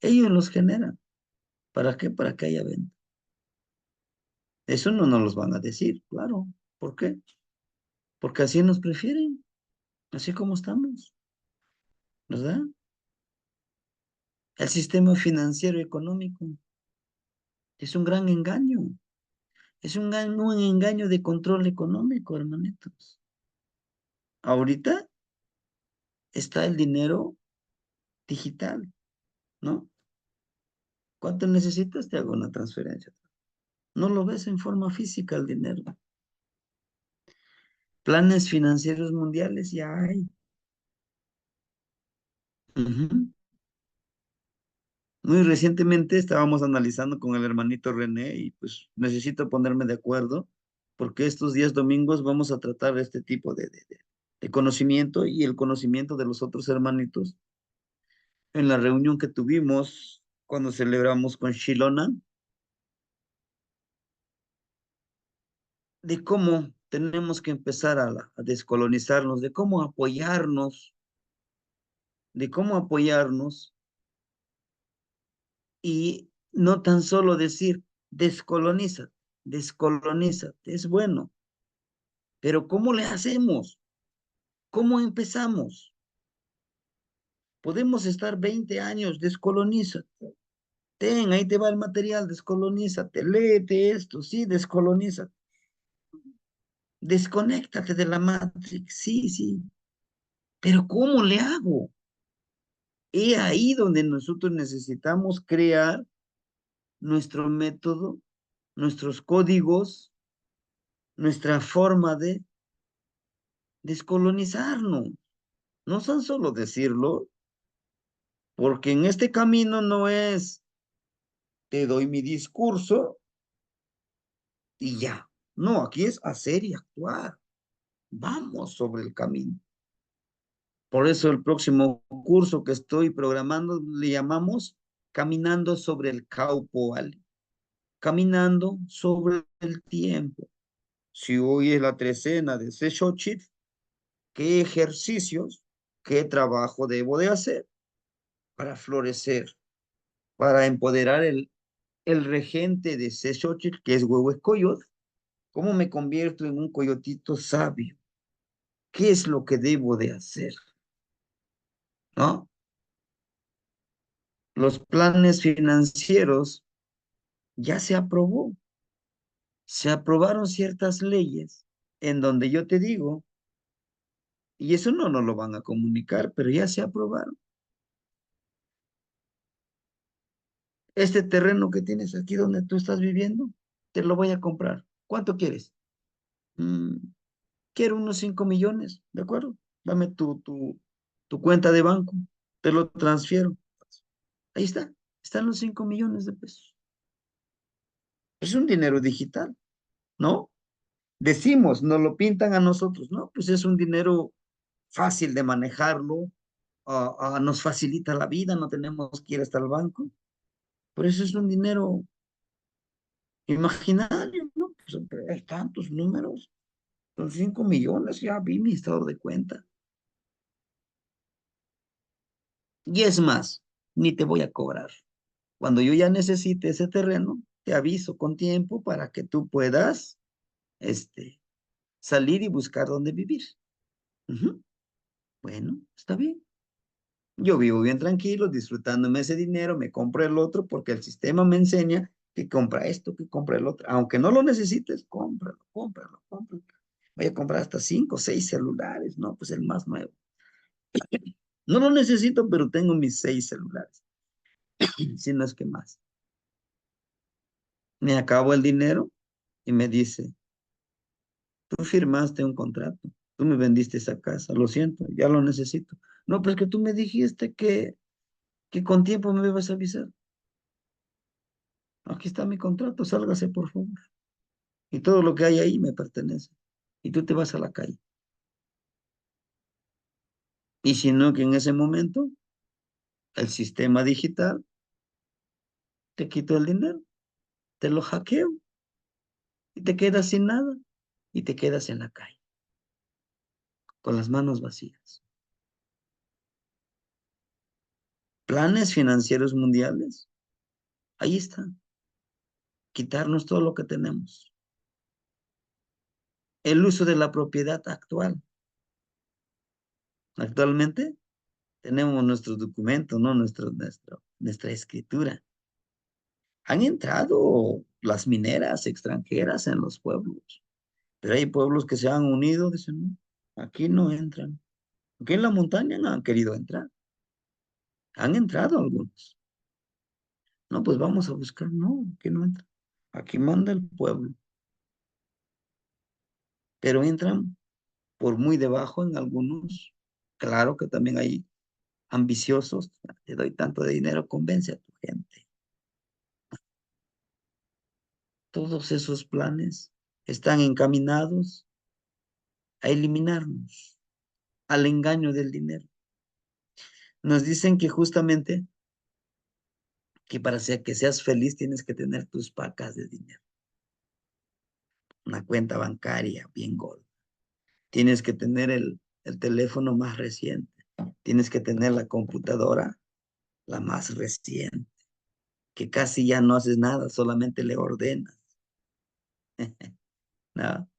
Ellos los generan. ¿Para qué? Para que haya venta. Eso no nos los van a decir, claro, ¿Por qué? Porque así nos prefieren, así como estamos, ¿verdad? El sistema financiero económico es un gran engaño, es un engaño de control económico, hermanitos. Ahorita está el dinero digital, ¿no? ¿Cuánto necesitas? Te hago una transferencia. No lo ves en forma física el dinero. Planes financieros mundiales ya hay. Ujú. Muy recientemente estábamos analizando con el hermanito René y pues necesito ponerme de acuerdo porque estos días domingos vamos a tratar este tipo de conocimiento y el conocimiento de los otros hermanitos en la reunión que tuvimos cuando celebramos con Shilona, de cómo tenemos que empezar a descolonizarnos, de cómo apoyarnos y no tan solo decir descoloniza, descolonízate, es bueno, pero ¿cómo le hacemos? ¿Cómo empezamos? Podemos estar 20 años, descolonízate. Ten, ahí te va el material, descolonízate, léete esto, sí, descolonízate. Desconéctate de la Matrix, sí, sí. Pero ¿cómo le hago? Y ahí donde nosotros necesitamos crear nuestro método, nuestros códigos, nuestra forma de descolonizarnos. No son solo decirlo, porque en este camino no es te doy mi discurso y ya. No, aquí es hacer y actuar. Vamos sobre el camino. Por eso el próximo curso que estoy programando le llamamos Caminando sobre el Caupo Ali. Caminando sobre el tiempo. Si hoy es la trecena de Seshochit, ¿qué ejercicios, qué trabajo debo de hacer para florecer, para empoderar el regente de Seshochit, que es Huehuecoyot? ¿Cómo me convierto en un coyotito sabio? ¿Qué es lo que debo de hacer? ¿No? Los planes financieros ya se aprobó. Se aprobaron ciertas leyes en donde yo te digo, y eso no nos lo van a comunicar, pero ya se aprobaron. Este terreno que tienes aquí donde tú estás viviendo, te lo voy a comprar. ¿Cuánto quieres? Mm, quiero unos 5 millones, ¿de acuerdo? Dame tu cuenta de banco, te lo transfiero. Ahí está, están los 5 millones de pesos. Es un dinero digital, ¿no? Decimos, nos lo pintan a nosotros, ¿no? Pues es un dinero fácil de manejarlo, nos facilita la vida, no tenemos que ir hasta el banco. Por eso es un dinero imaginario, ¿no? Pues, hay tantos números, son 5 millones, ya vi mi estado de cuenta. Y es más, ni te voy a cobrar. Cuando yo ya necesite ese terreno, te aviso con tiempo para que tú puedas, salir y buscar dónde vivir. Ujú. Bueno, está bien. Yo vivo bien tranquilo, disfrutándome ese dinero, me compro el otro porque el sistema me enseña que compra esto, que compra el otro. Aunque no lo necesites, cómpralo, cómpralo, cómpralo. Voy a comprar hasta 5 o 6 celulares, ¿no? Pues el más nuevo. No lo necesito, pero tengo mis 6 celulares, si no es que más. Me acabo el dinero y me dice, tú firmaste un contrato, tú me vendiste esa casa, lo siento, ya lo necesito. No, pero es que tú me dijiste que con tiempo me ibas a avisar. Aquí está mi contrato, sálgase por favor. Y todo lo que hay ahí me pertenece. Y tú te vas a la calle. Y si no, que en ese momento el sistema digital te quitó el dinero, te lo hackeo y te quedas sin nada y te quedas en la calle con las manos vacías. Planes financieros mundiales, ahí está, quitarnos todo lo que tenemos. el uso de la propiedad actual. Actualmente tenemos nuestros documentos, ¿no? Nuestra escritura. Han entrado las mineras extranjeras en los pueblos, pero hay pueblos que se han unido, dicen, no, aquí no entran. Aquí en la montaña no han querido entrar. Han entrado algunos. No, pues vamos a buscar. No, aquí no entran. Aquí manda el pueblo. Pero entran por muy debajo en algunos. Claro que también hay ambiciosos. Te doy tanto de dinero, convence a tu gente. Todos esos planes están encaminados a eliminarnos, al engaño del dinero. Nos dicen que justamente que que seas feliz tienes que tener tus pacas de dinero, una cuenta bancaria bien gorda. Tienes que tener el teléfono más reciente. Tienes que tener la computadora la más reciente, que casi ya no haces nada, solamente le ordenas. ¿No?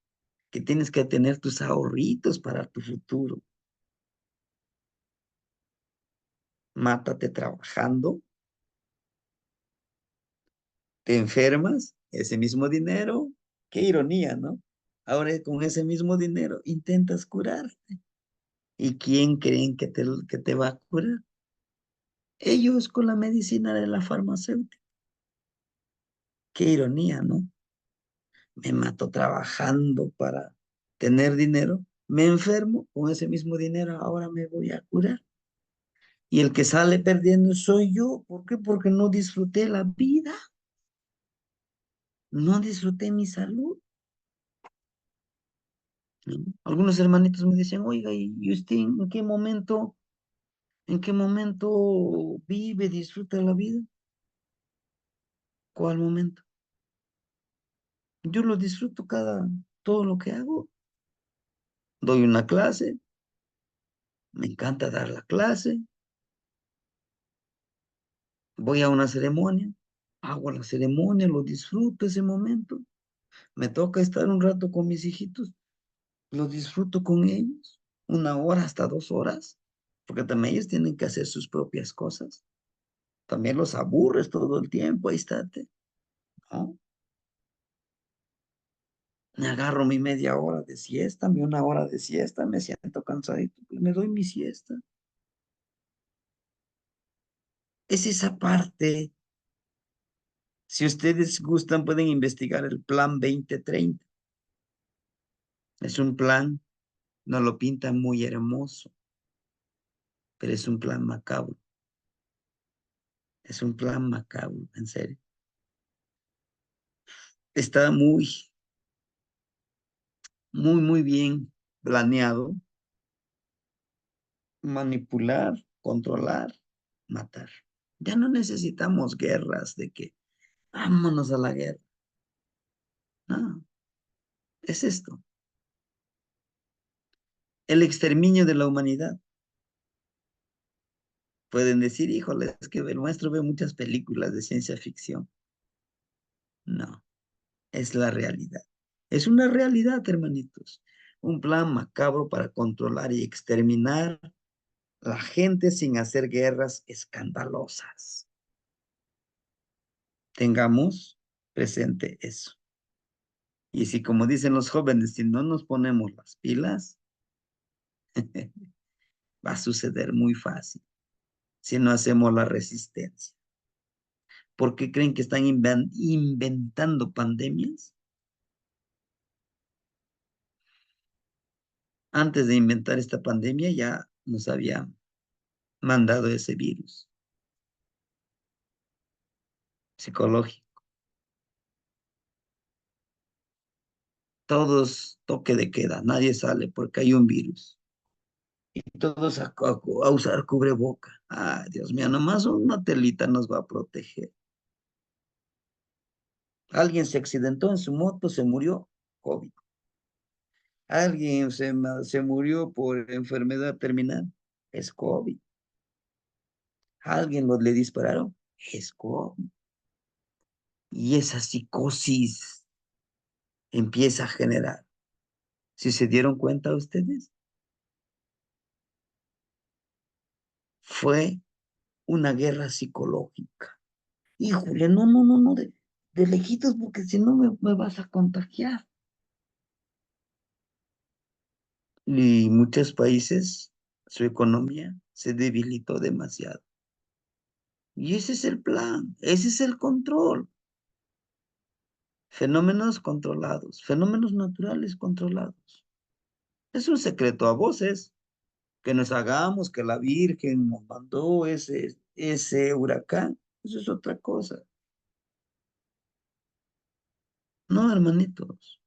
Que tienes que tener tus ahorritos para tu futuro. Mátate trabajando, te enfermas, ese mismo dinero, qué ironía, ¿no? Ahora con ese mismo dinero intentas curar. ¿Y quién creen que te va a curar? Ellos con la medicina de la farmacéutica. Qué ironía, ¿no? Me mato trabajando para tener dinero, me enfermo, con ese mismo dinero ahora me voy a curar. Y el que sale perdiendo soy yo. ¿Por qué? Porque no disfruté la vida, no disfruté mi salud. ¿No? Algunos hermanitos me decían, oiga, ¿y usted en qué momento vive, disfruta la vida? ¿Cuál momento? Yo lo disfruto todo lo que hago. Doy una clase, me encanta dar la clase, voy a una ceremonia, hago la ceremonia, lo disfruto ese momento. Me toca estar un rato con mis hijitos, lo disfruto con ellos, 1 hora hasta 2 horas, porque también ellos tienen que hacer sus propias cosas. También los aburres todo el tiempo, ahí estate, ¿no? Me agarro mi media hora de siesta, mi 1 hora de siesta, me siento cansadito, pues me doy mi siesta. Es esa parte. Si ustedes gustan, pueden investigar el Plan 2030. Es un plan, no lo pinta muy hermoso, pero es un plan macabro. Es un plan macabro, en serio. Está muy bien planeado. Manipular, controlar, matar. Ya no necesitamos guerras de que vámonos a la guerra. No, es esto. El exterminio de la humanidad. Pueden decir, híjole, es que el maestro ve muchas películas de ciencia ficción. No, es la realidad. Es una realidad, hermanitos. Un plan macabro para controlar y exterminar la gente sin hacer guerras escandalosas. Tengamos presente eso. Y si, como dicen los jóvenes, si no nos ponemos las pilas, va a suceder muy fácil si no hacemos la resistencia. ¿Por qué creen que están inventando pandemias? Antes de inventar esta pandemia ya nos había mandado ese virus psicológico. Todos toque de queda, nadie sale porque hay un virus. Y todos a usar cubreboca. Ah, Dios mío, nomás una telita nos va a proteger. Alguien se accidentó en su moto, se murió, COVID. Alguien se murió por enfermedad terminal, es COVID. Alguien le dispararon, es COVID. Y esa psicosis empieza a generar. ¿Si se dieron cuenta ustedes? Fue una guerra psicológica. Híjole, no, no, no, no, de lejitos, porque si no me vas a contagiar. Y muchos países, su economía se debilitó demasiado. Y ese es el plan, ese es el control. Fenómenos controlados, fenómenos naturales controlados. Es un secreto a voces que nos hagamos que la Virgen nos mandó ese huracán. Eso es otra cosa. No, hermanitos.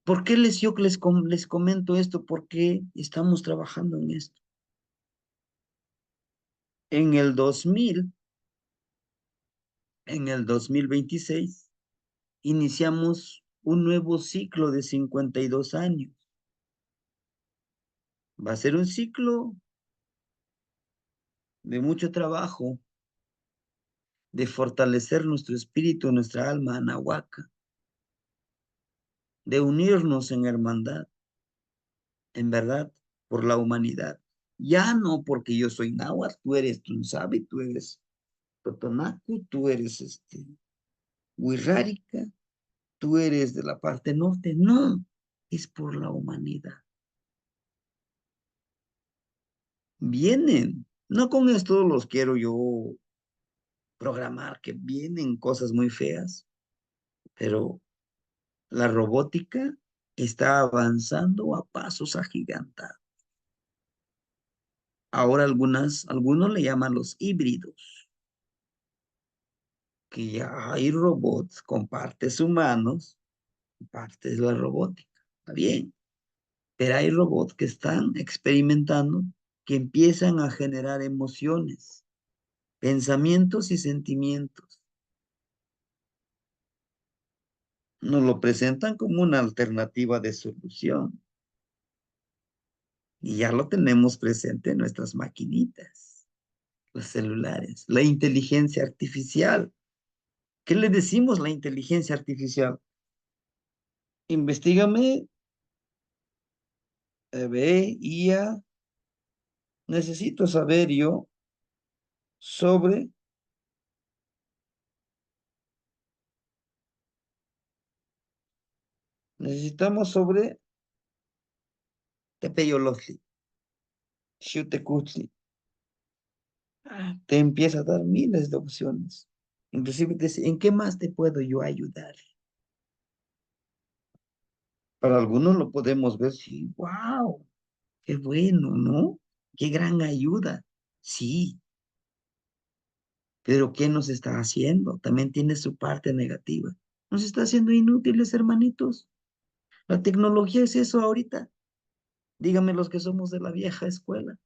¿Por qué les comento esto? ¿Por qué estamos trabajando en esto? En el 2000, en el 2026, iniciamos un nuevo ciclo de 52 años. Va a ser un ciclo de mucho trabajo, de fortalecer nuestro espíritu, nuestra alma anahuaca, de unirnos en hermandad, en verdad, por la humanidad. Ya no porque yo soy náhuatl, tú eres tunzabi, tú eres totonacu, tú eres wixárika, tú eres de la parte norte. No, es por la humanidad. Vienen, no con esto los quiero yo programar, que vienen cosas muy feas, pero la robótica está avanzando a pasos agigantados. Ahora algunos le llaman los híbridos, que ya hay robots con partes humanos y partes de la robótica. Está bien, pero hay robots que están experimentando, que empiezan a generar emociones, pensamientos y sentimientos. Nos lo presentan como una alternativa de solución y ya lo tenemos presente en nuestras maquinitas, los celulares, la inteligencia artificial. ¿Qué le decimos la inteligencia artificial? Investígame, ve, IA, necesito saber yo sobre, necesitamos sobre Tepeyolotli, Xiutecuhtli. Te empieza a dar miles de opciones. Inclusive te dice, ¿en qué más te puedo yo ayudar? Para algunos lo podemos ver, sí, wow, qué bueno, ¿no? Qué gran ayuda. Sí, pero ¿qué nos está haciendo? También tiene su parte negativa. Nos está haciendo inútiles, hermanitos. La tecnología es eso ahorita. Díganme los que somos de la vieja escuela,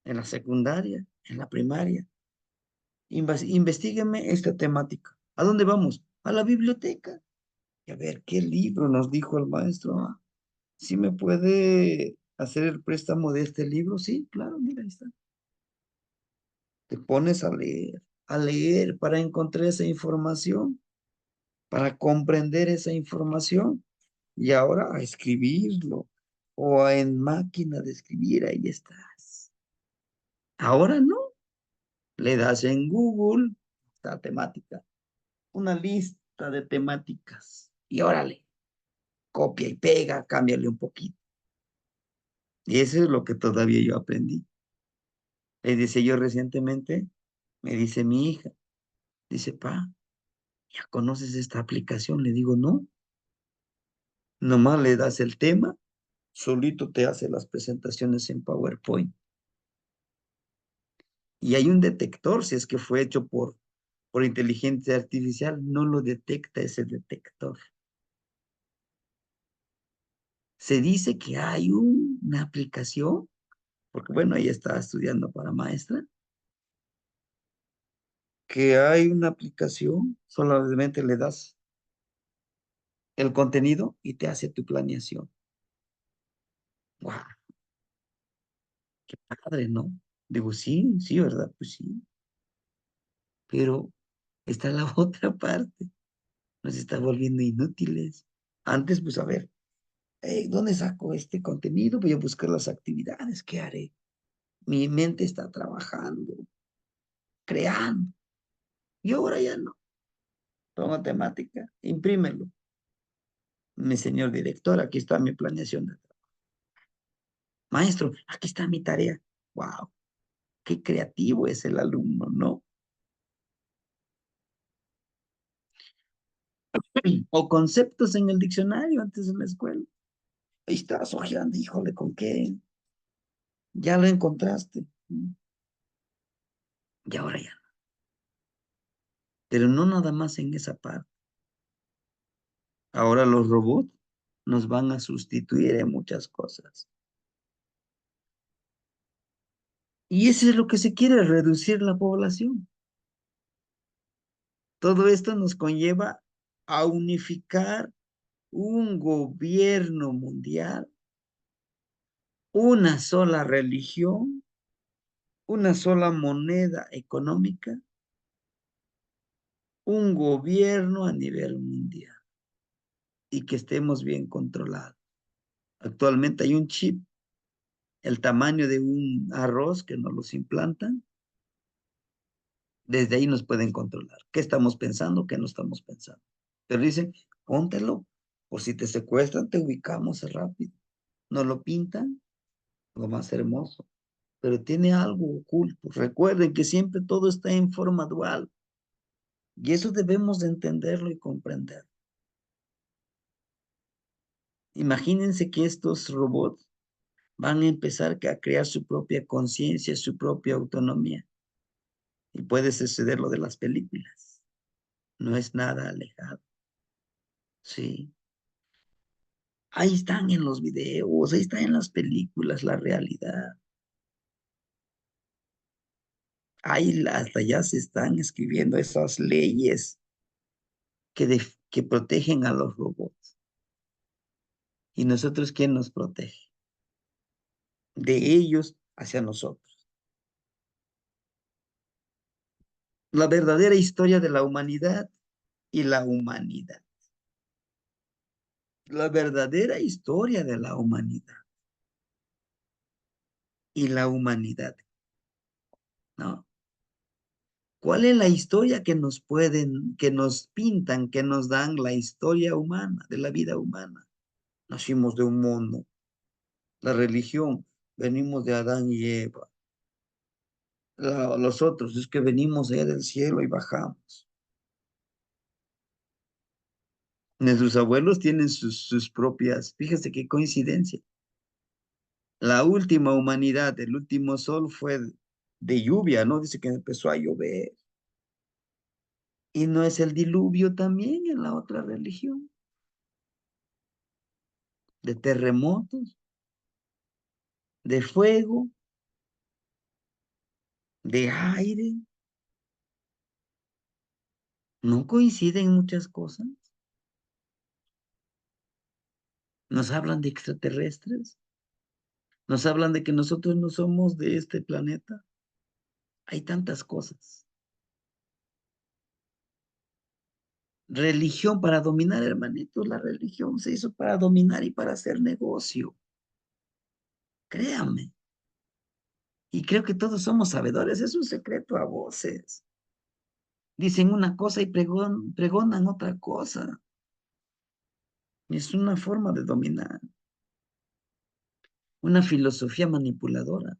en la secundaria, en la primaria. Investígueme esta temática. ¿A dónde vamos? A la biblioteca. Y a ver, ¿qué libro nos dijo el maestro? ¿Sí me puede hacer el préstamo de este libro? Sí, claro, mira, ahí está. Te pones a leer para encontrar esa información, para comprender esa información y ahora a escribirlo o en máquina de escribir, ahí estás. Ahora no, le das en Google esta temática, una lista de temáticas y órale, copia y pega, cámbiale un poquito. Y eso es lo que todavía yo aprendí. Le dice yo recientemente, me dice mi hija, dice, pa, ¿ya conoces esta aplicación? Le digo, no, nomás le das el tema, solito te hace las presentaciones en PowerPoint. Y hay un detector, si es que fue hecho por inteligencia artificial, no lo detecta ese detector. Se dice que hay una aplicación, porque bueno, ella está estudiando para maestra, que hay una aplicación, solamente le das el contenido y te hace tu planeación. ¡Wow! ¡Qué padre!, ¿no? Digo, sí, sí, ¿verdad? Pues sí, pero está la otra parte. Nos está volviendo inútiles. Antes, pues a ver, ¿dónde saco este contenido? Voy a buscar las actividades. ¿Qué haré? Mi mente está trabajando, creando. Y ahora ya no. Toma temática, imprímelo. Mi señor director, aquí está mi planeación de trabajo. Maestro, aquí está mi tarea. Wow, qué creativo es el alumno, ¿no? O conceptos en el diccionario antes en la escuela. Ahí estabas hojeando, híjole, ¿con qué? Ya lo encontraste. Y ahora ya no. Pero no nada más en esa parte. Ahora los robots nos van a sustituir en muchas cosas. Y eso es lo que se quiere, reducir la población. Todo esto nos conlleva a unificar un gobierno mundial, una sola religión, una sola moneda económica, un gobierno a nivel mundial y que estemos bien controlados. Actualmente hay un chip, el tamaño de un arroz que nos los implantan. Desde ahí nos pueden controlar. ¿Qué estamos pensando? ¿Qué no estamos pensando? Pero dicen, póntelo, por si te secuestran, te ubicamos rápido. Nos lo pintan, lo más hermoso, pero tiene algo oculto. Recuerden que siempre todo está en forma dual y eso debemos de entenderlo y comprender. Imagínense que estos robots van a empezar a crear su propia conciencia, su propia autonomía. Y puede suceder lo de las películas. No es nada alejado. Sí. Ahí están en los videos, ahí están en las películas, la realidad. Ahí hasta ya se están escribiendo esas leyes que protegen a los robots. ¿Y nosotros quién nos protege? De ellos hacia nosotros. La verdadera historia de la humanidad y la humanidad. La verdadera historia de la humanidad y la humanidad, ¿no? ¿Cuál es la historia que nos pueden, que nos pintan, que nos dan la historia humana, de la vida humana? Nacimos de un mono. La religión, venimos de Adán y Eva. Los otros es que venimos allá del cielo y bajamos. Nuestros abuelos tienen sus propias, fíjese qué coincidencia. La última humanidad, el último sol fue de lluvia, ¿no? Dice que empezó a llover. Y no es el diluvio también en la otra religión, de terremotos, de fuego, de aire. No coinciden muchas cosas. Nos hablan de extraterrestres, nos hablan de que nosotros no somos de este planeta. Hay tantas cosas. Religión para dominar, hermanitos, la religión se hizo para dominar y para hacer negocio. Créame. Y creo que todos somos sabedores, es un secreto a voces. Dicen una cosa y pregonan otra cosa. Es una forma de dominar, una filosofía manipuladora.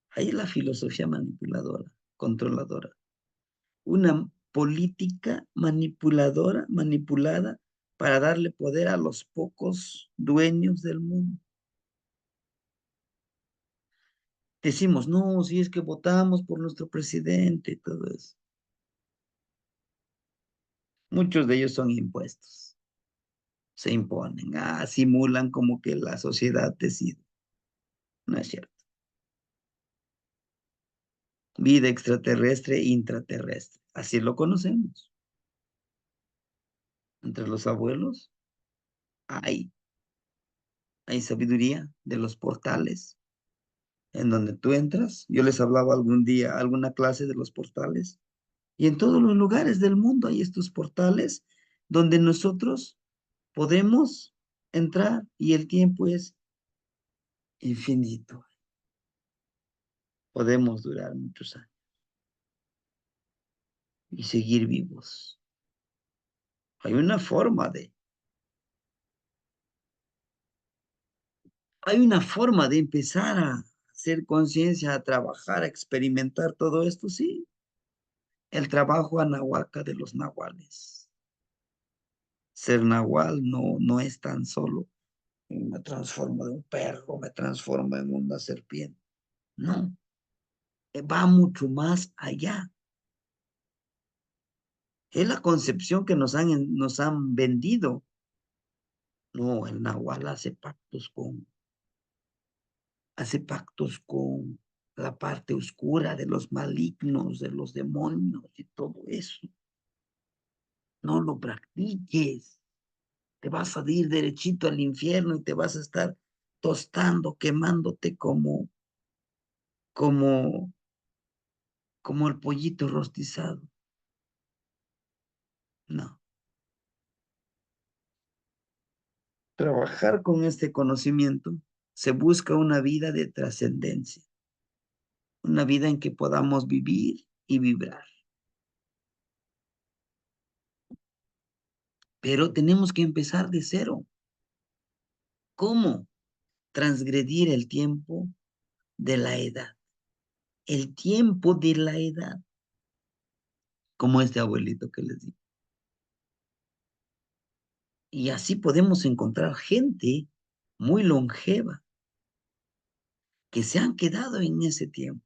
Ahí la filosofía manipuladora, controladora. Una política manipuladora, manipulada para darle poder a los pocos dueños del mundo. Decimos, no, si es que votamos por nuestro presidente y todo eso. Muchos de ellos son impuestos, se imponen, simulan como que la sociedad decide. No es cierto. Vida extraterrestre, intraterrestre. Así lo conocemos. Entre los abuelos hay, hay sabiduría de los portales en donde tú entras. Yo les hablaba algún día, alguna clase de los portales. Y en todos los lugares del mundo hay estos portales donde nosotros podemos entrar y el tiempo es infinito. Podemos durar muchos años y seguir vivos. Hay una forma de, hay una forma de empezar a hacer conciencia, a trabajar, a experimentar todo esto, sí. El trabajo anahuaca de los nahuales. Ser nahual no es tan solo me transformo de un perro, me transformo en una serpiente. No, va mucho más allá. Es la concepción que nos han vendido. No, el nahual hace pactos con la parte oscura de los malignos, de los demonios y todo eso. No lo practiques. Te vas a ir derechito al infierno y te vas a estar tostando, quemándote como, como el pollito rostizado. No. Trabajar con este conocimiento se busca una vida de trascendencia, una vida en que podamos vivir y vibrar. Pero tenemos que empezar de cero. ¿Cómo? Transgredir el tiempo de la edad. El tiempo de la edad, como este abuelito que les digo. Y así podemos encontrar gente muy longeva que se han quedado en ese tiempo.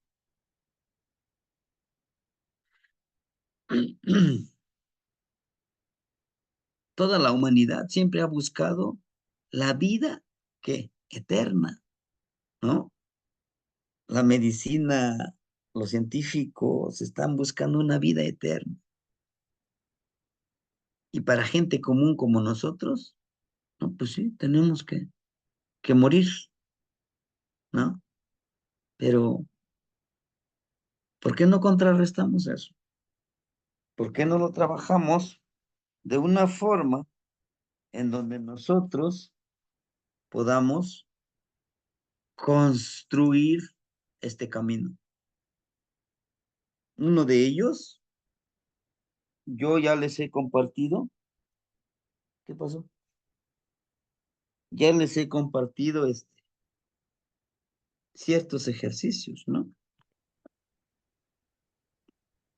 Toda la humanidad siempre ha buscado la vida que eterna, ¿no? La medicina, los científicos están buscando una vida eterna. Y para gente común como nosotros, no, pues sí, tenemos que morir, ¿no? Pero, ¿por qué no contrarrestamos eso? ¿Por qué no lo trabajamos de una forma en donde nosotros podamos construir este camino? Uno de ellos, yo ya les he compartido. ¿Qué pasó? Ya les he compartido ciertos ejercicios, ¿no?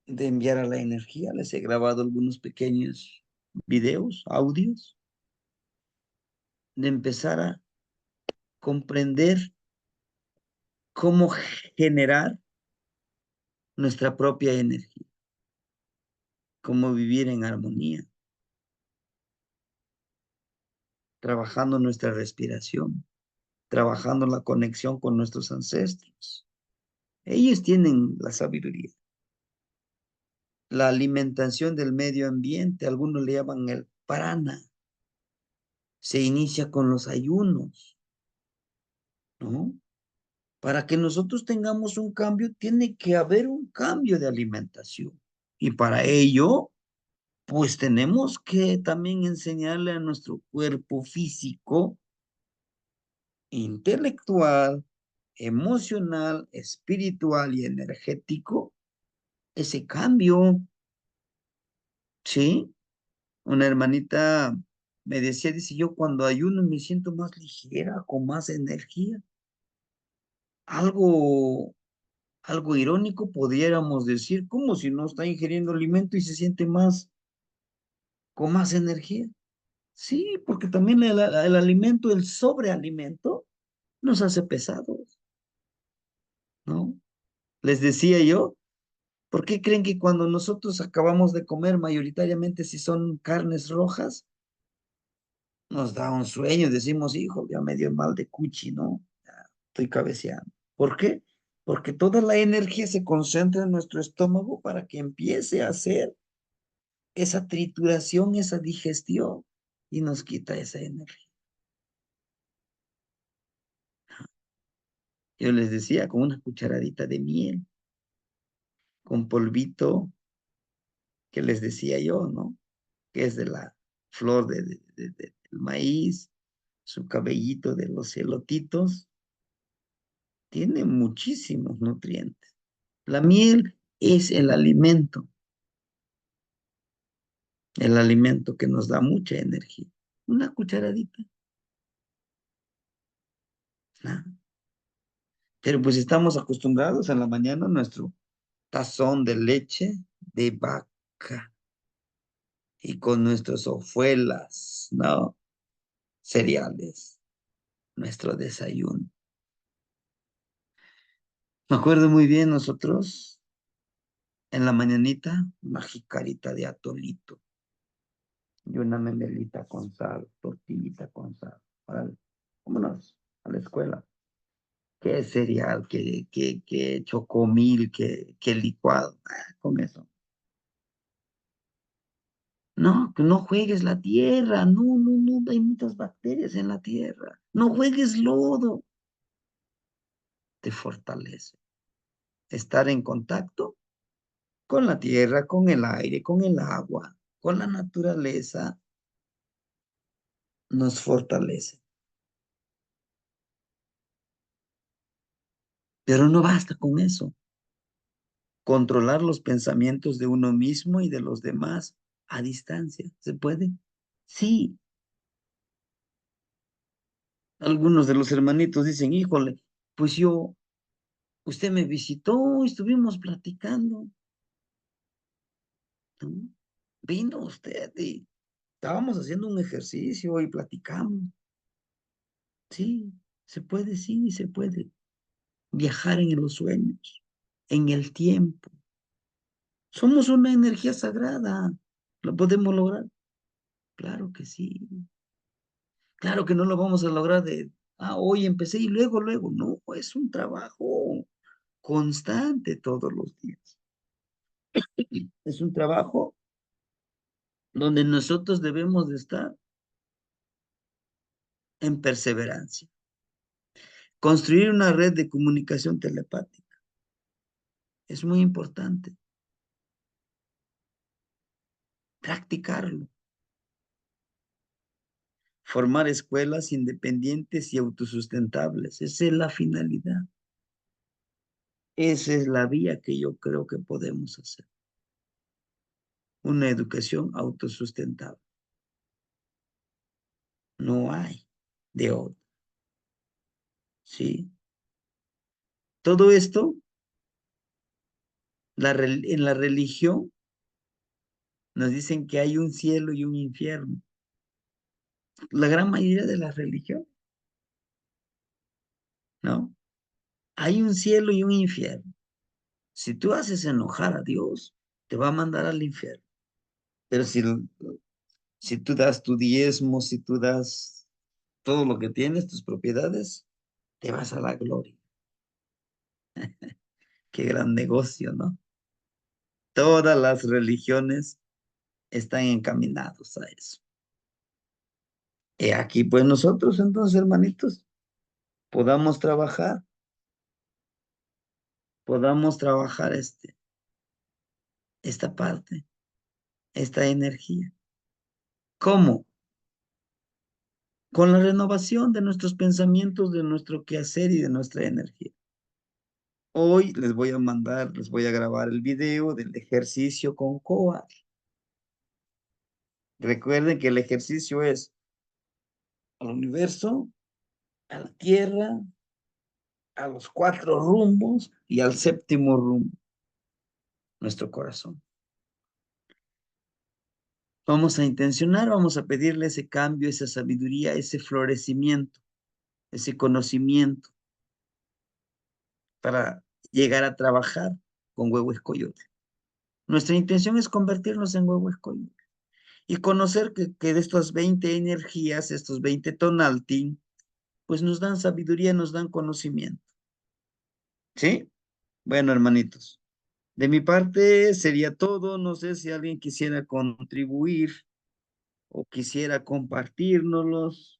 De enviar a la energía. Les he grabado algunos pequeños videos, audios, de empezar a comprender cómo generar nuestra propia energía, cómo vivir en armonía, trabajando nuestra respiración, trabajando la conexión con nuestros ancestros. Ellos tienen la sabiduría. La alimentación del medio ambiente, algunos le llaman el prana, se inicia con los ayunos, ¿no? Para que nosotros tengamos un cambio, tiene que haber un cambio de alimentación. Y para ello, pues tenemos que también enseñarle a nuestro cuerpo físico, intelectual, emocional, espiritual y energético ese cambio, ¿sí? Una hermanita me decía, dice, yo cuando ayuno me siento más ligera, con más energía. Algo, algo irónico pudiéramos decir, como si no está ingiriendo alimento y se siente más, con más energía. Sí, porque también el alimento, el sobrealimento, nos hace pesados, ¿no? Les decía yo, ¿por qué creen que cuando nosotros acabamos de comer, mayoritariamente si son carnes rojas, nos da un sueño, decimos, hijo, ya me dio mal de cuchi, ¿no? Ya estoy cabeceando. ¿Por qué? Porque toda la energía se concentra en nuestro estómago para que empiece a hacer esa trituración, esa digestión, y nos quita esa energía. Yo les decía, con una cucharadita de miel, con polvito que les decía yo, ¿no? Que es de la flor del maíz, su cabellito de los elotitos, tiene muchísimos nutrientes. La miel es el alimento que nos da mucha energía. Una cucharadita, nada. Pero pues estamos acostumbrados en la mañana a nuestro tazón de leche de vaca y con nuestras hojuelas, ¿no? Cereales, nuestro desayuno. Me acuerdo muy bien nosotros en la mañanita, una jicarita de atolito y una memelita con sal, tortillita con sal. Órale, vámonos a la escuela. Qué cereal, qué chocomil, qué licuado. Con eso. No, que no juegues la tierra. No, no, no, hay muchas bacterias en la tierra. No juegues lodo. Te fortalece. Estar en contacto con la tierra, con el aire, con el agua, con la naturaleza, nos fortalece. Pero no basta con eso. Controlar los pensamientos de uno mismo y de los demás a distancia. ¿Se puede? Sí. Algunos de los hermanitos dicen, híjole, pues usted me visitó, estuvimos platicando, ¿no? Vino usted y estábamos haciendo un ejercicio y platicamos. Sí, sí, se puede. Viajar en los sueños, en el tiempo. Somos una energía sagrada. ¿Lo podemos lograr? Claro que sí. Claro que no lo vamos a lograr hoy empecé y luego. No, es un trabajo constante todos los días. Es un trabajo donde nosotros debemos de estar en perseverancia. Construir una red de comunicación telepática es muy importante. Practicarlo. Formar escuelas independientes y autosustentables. Esa es la finalidad. Esa es la vía que yo creo que podemos hacer. Una educación autosustentable. No hay de otra. ¿Sí? Todo esto, en la religión, nos dicen que hay un cielo y un infierno. La gran mayoría de las religiones, ¿no? Hay un cielo y un infierno. Si tú haces enojar a Dios, te va a mandar al infierno. Pero si tú das tu diezmo, si tú das todo lo que tienes, tus propiedades, te vas a la gloria. Qué gran negocio, ¿no? Todas las religiones están encaminados a eso. Y aquí, pues nosotros, entonces, hermanitos, podamos trabajar esta parte, esta energía. ¿Cómo? Con la renovación de nuestros pensamientos, de nuestro quehacer y de nuestra energía. Hoy les voy a grabar el video del ejercicio con COA. Recuerden que el ejercicio es al universo, a la tierra, a los 4 rumbos y al 7º rumbo, nuestro corazón. Vamos a intencionar, vamos a pedirle ese cambio, esa sabiduría, ese florecimiento, ese conocimiento para llegar a trabajar con Huevo Escoyote. Nuestra intención es convertirnos en Huevo Escoyote y conocer que de estas 20 energías, estos 20 tonaltín, pues nos dan sabiduría, nos dan conocimiento. ¿Sí? Bueno, hermanitos, de mi parte sería todo. No sé si alguien quisiera contribuir o quisiera compartirnoslos.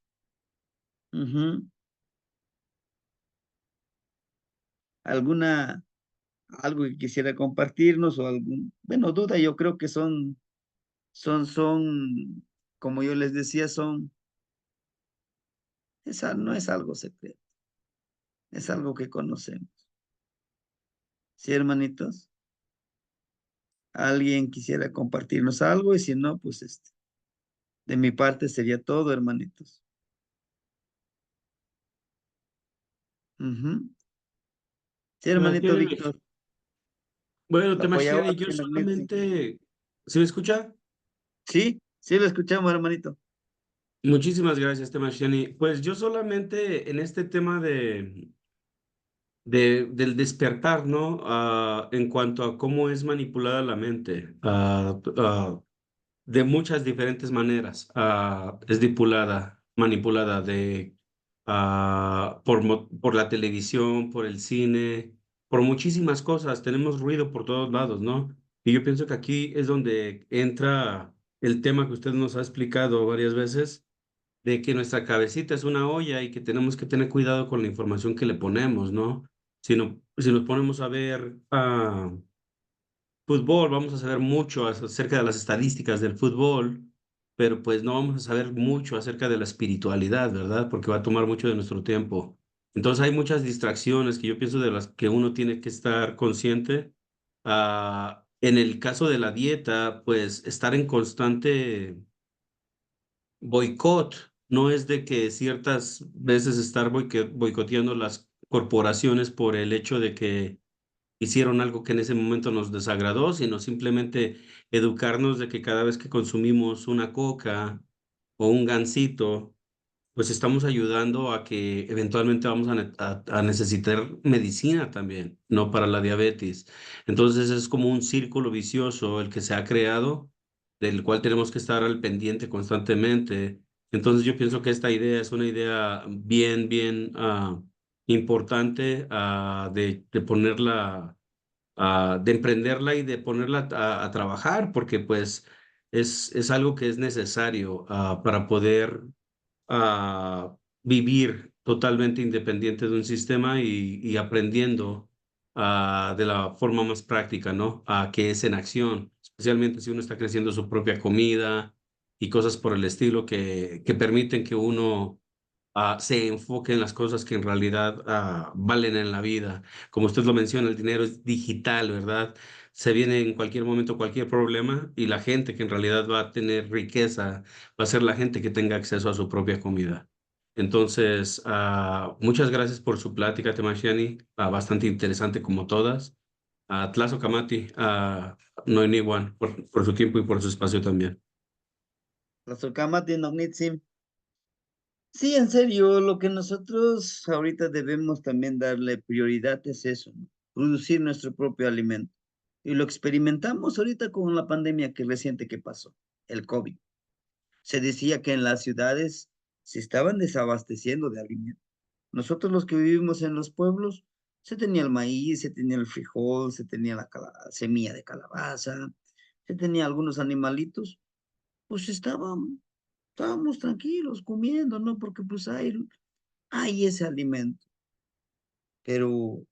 Ujú. ¿Alguna algo que quisiera compartirnos o algún, bueno, duda, yo creo que son, como yo les decía, no es algo secreto, es algo que conocemos. ¿Sí, hermanitos? ¿Alguien quisiera compartirnos algo? Y si no, pues de mi parte sería todo, hermanitos. Ujú. Sí, hermanito Sebastián, Víctor, bueno, lo apoyaba Temashani, yo en la Mitzi. solamente, ¿se me escucha? Sí, sí, lo escuchamos, hermanito. Muchísimas gracias, Temashani. Pues yo solamente en este tema del despertar, ¿no? En cuanto a cómo es manipulada la mente, de muchas diferentes maneras. Es manipulada por la televisión, por el cine, por muchísimas cosas. Tenemos ruido por todos lados, ¿no? Y yo pienso que aquí es donde entra el tema que usted nos ha explicado varias veces, de que nuestra cabecita es una olla y que tenemos que tener cuidado con la información que le ponemos, ¿no? Si nos ponemos a ver fútbol, vamos a saber mucho acerca de las estadísticas del fútbol, pero pues no vamos a saber mucho acerca de la espiritualidad, ¿verdad? Porque va a tomar mucho de nuestro tiempo. Entonces hay muchas distracciones que yo pienso de las que uno tiene que estar consciente. En el caso de la dieta, pues estar en constante boicot. No es de que ciertas veces estar boicoteando las corporaciones por el hecho de que hicieron algo que en ese momento nos desagradó, sino simplemente educarnos de que cada vez que consumimos una coca o un gansito, pues estamos ayudando a que eventualmente vamos a necesitar medicina también, no para la diabetes. Entonces es como un círculo vicioso el que se ha creado, del cual tenemos que estar al pendiente constantemente. Entonces yo pienso que esta idea es una idea bien importante, de ponerla, de emprenderla y de ponerla a trabajar, porque pues es algo que es necesario, para poder, vivir totalmente independiente de un sistema y aprendiendo, de la forma más práctica, ¿no? Que es en acción, especialmente si uno está creciendo su propia comida y cosas por el estilo que permiten que uno, se enfoque en las cosas que en realidad, valen en la vida. Como usted lo menciona, el dinero es digital, ¿verdad? Se viene en cualquier momento cualquier problema y la gente que en realidad va a tener riqueza va a ser la gente que tenga acceso a su propia comida. Entonces, muchas gracias por su plática, Temashani, bastante interesante como todas. Tlazo Kamati, Noini Wan, por su tiempo y por su espacio también. La Solcama de Nognitsim. Sí, en serio, lo que nosotros ahorita debemos también darle prioridad es eso, ¿no? Producir nuestro propio alimento. Y lo experimentamos ahorita con la pandemia que reciente que pasó, el COVID. Se decía que en las ciudades se estaban desabasteciendo de alimentos. Nosotros los que vivimos en los pueblos, se tenía el maíz, se tenía el frijol, se tenía la semilla de calabaza, se tenía algunos animalitos, pues estábamos tranquilos comiendo, ¿no? Porque pues hay ese alimento, pero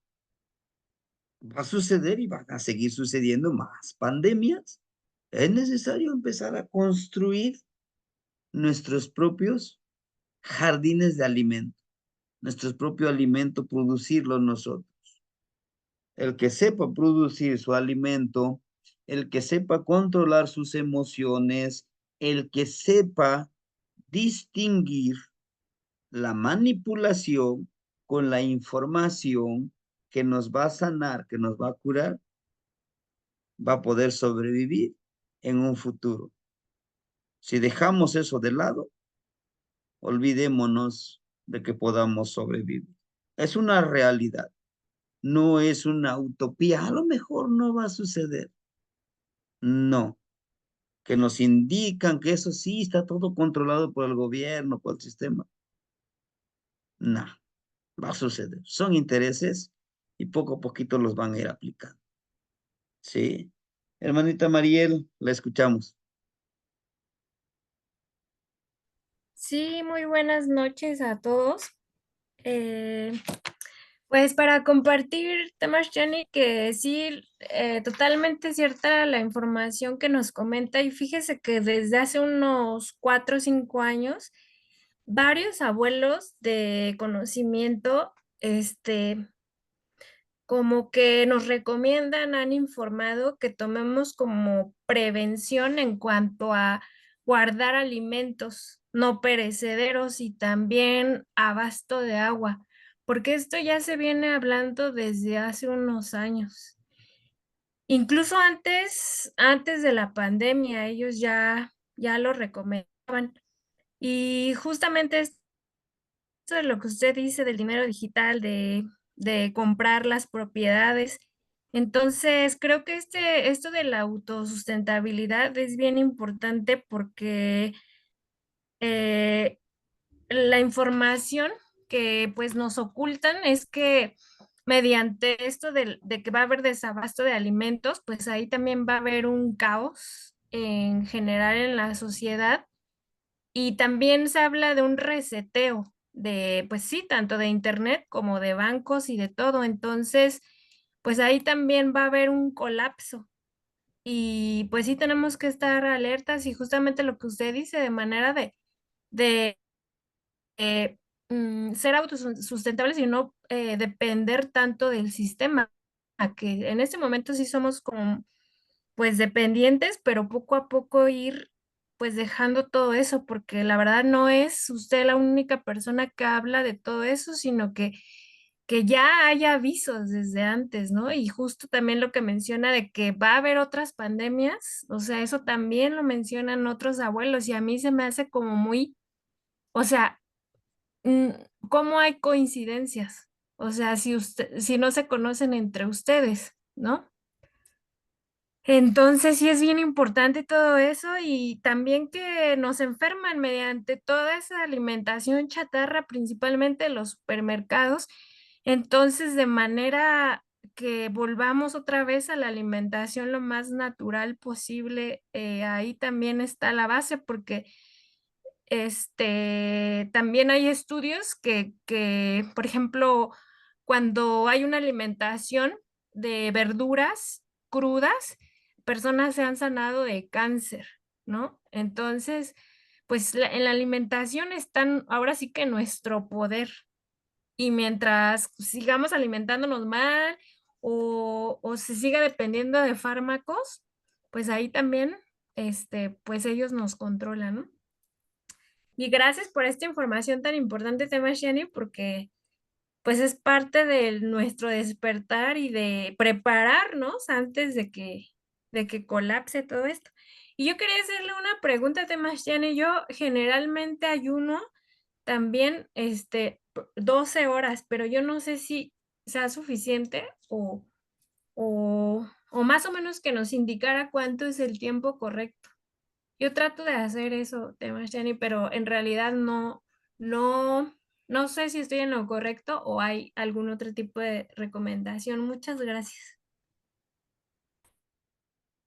va a suceder y van a seguir sucediendo más pandemias. Es necesario empezar a construir nuestros propios jardines de alimento, nuestro propio alimento, producirlo nosotros. El que sepa producir su alimento, el que sepa controlar sus emociones, el que sepa distinguir la manipulación con la información que nos va a sanar, que nos va a curar, va a poder sobrevivir en un futuro. Si dejamos eso de lado, olvidémonos de que podamos sobrevivir. Es una realidad, no es una utopía. A lo mejor no va a suceder. No, que nos indican que eso sí está todo controlado por el gobierno, por el sistema. No, va a suceder. Son intereses y poco a poquito los van a ir aplicando. Sí. Hermanita Mariel, la escuchamos. Sí, muy buenas noches a todos. Eh, pues para compartir Temas, Jenny, que sí, totalmente cierta la información que nos comenta y fíjese que desde hace unos 4 o 5 años, varios abuelos de conocimiento, como que nos recomiendan, han informado que tomemos como prevención en cuanto a guardar alimentos no perecederos y también abasto de agua, porque esto ya se viene hablando desde hace unos años. Incluso antes de la pandemia, ellos ya lo recomendaban. Y justamente esto de lo que usted dice del dinero digital, de comprar las propiedades. Entonces, creo que esto de la autosustentabilidad es bien importante porque eh, la información que pues nos ocultan es que mediante esto de que va a haber desabasto de alimentos, pues ahí también va a haber un caos en general en la sociedad y también se habla de un reseteo de, pues sí, tanto de internet como de bancos y de todo. Entonces, pues ahí también va a haber un colapso. Y pues sí tenemos que estar alertas y justamente lo que usted dice de manera de ser autosustentables y no depender tanto del sistema, a que en este momento sí somos como pues dependientes, pero poco a poco ir pues dejando todo eso, porque la verdad no es usted la única persona que habla de todo eso, sino que ya hay avisos desde antes, ¿no? Y justo también lo que menciona de que va a haber otras pandemias, o sea, eso también lo mencionan otros abuelos y a mí se me hace como muy, o sea, mm, ¿cómo hay coincidencias? O sea, si no se conocen entre ustedes, ¿no? Entonces sí es bien importante todo eso y también que nos enferman mediante toda esa alimentación chatarra, principalmente los supermercados. Entonces, de manera que volvamos otra vez a la alimentación lo más natural posible, ahí también está la base, porque también hay estudios por ejemplo, cuando hay una alimentación de verduras crudas, personas se han sanado de cáncer, ¿no? Entonces, pues en la alimentación están ahora sí que nuestro poder. Y mientras sigamos alimentándonos mal o se siga dependiendo de fármacos, pues ahí también, pues ellos nos controlan, ¿no? Y gracias por esta información tan importante, tema Shani, porque pues es parte de nuestro despertar y de prepararnos antes de que colapse todo esto. Y yo quería hacerle una pregunta, tema Shani. Yo generalmente ayuno también 12 horas, pero yo no sé si sea suficiente o más o menos que nos indicara cuánto es el tiempo correcto. Yo trato de hacer eso, temas, Jenny, pero en realidad no, no sé si estoy en lo correcto o hay algún otro tipo de recomendación. Muchas gracias.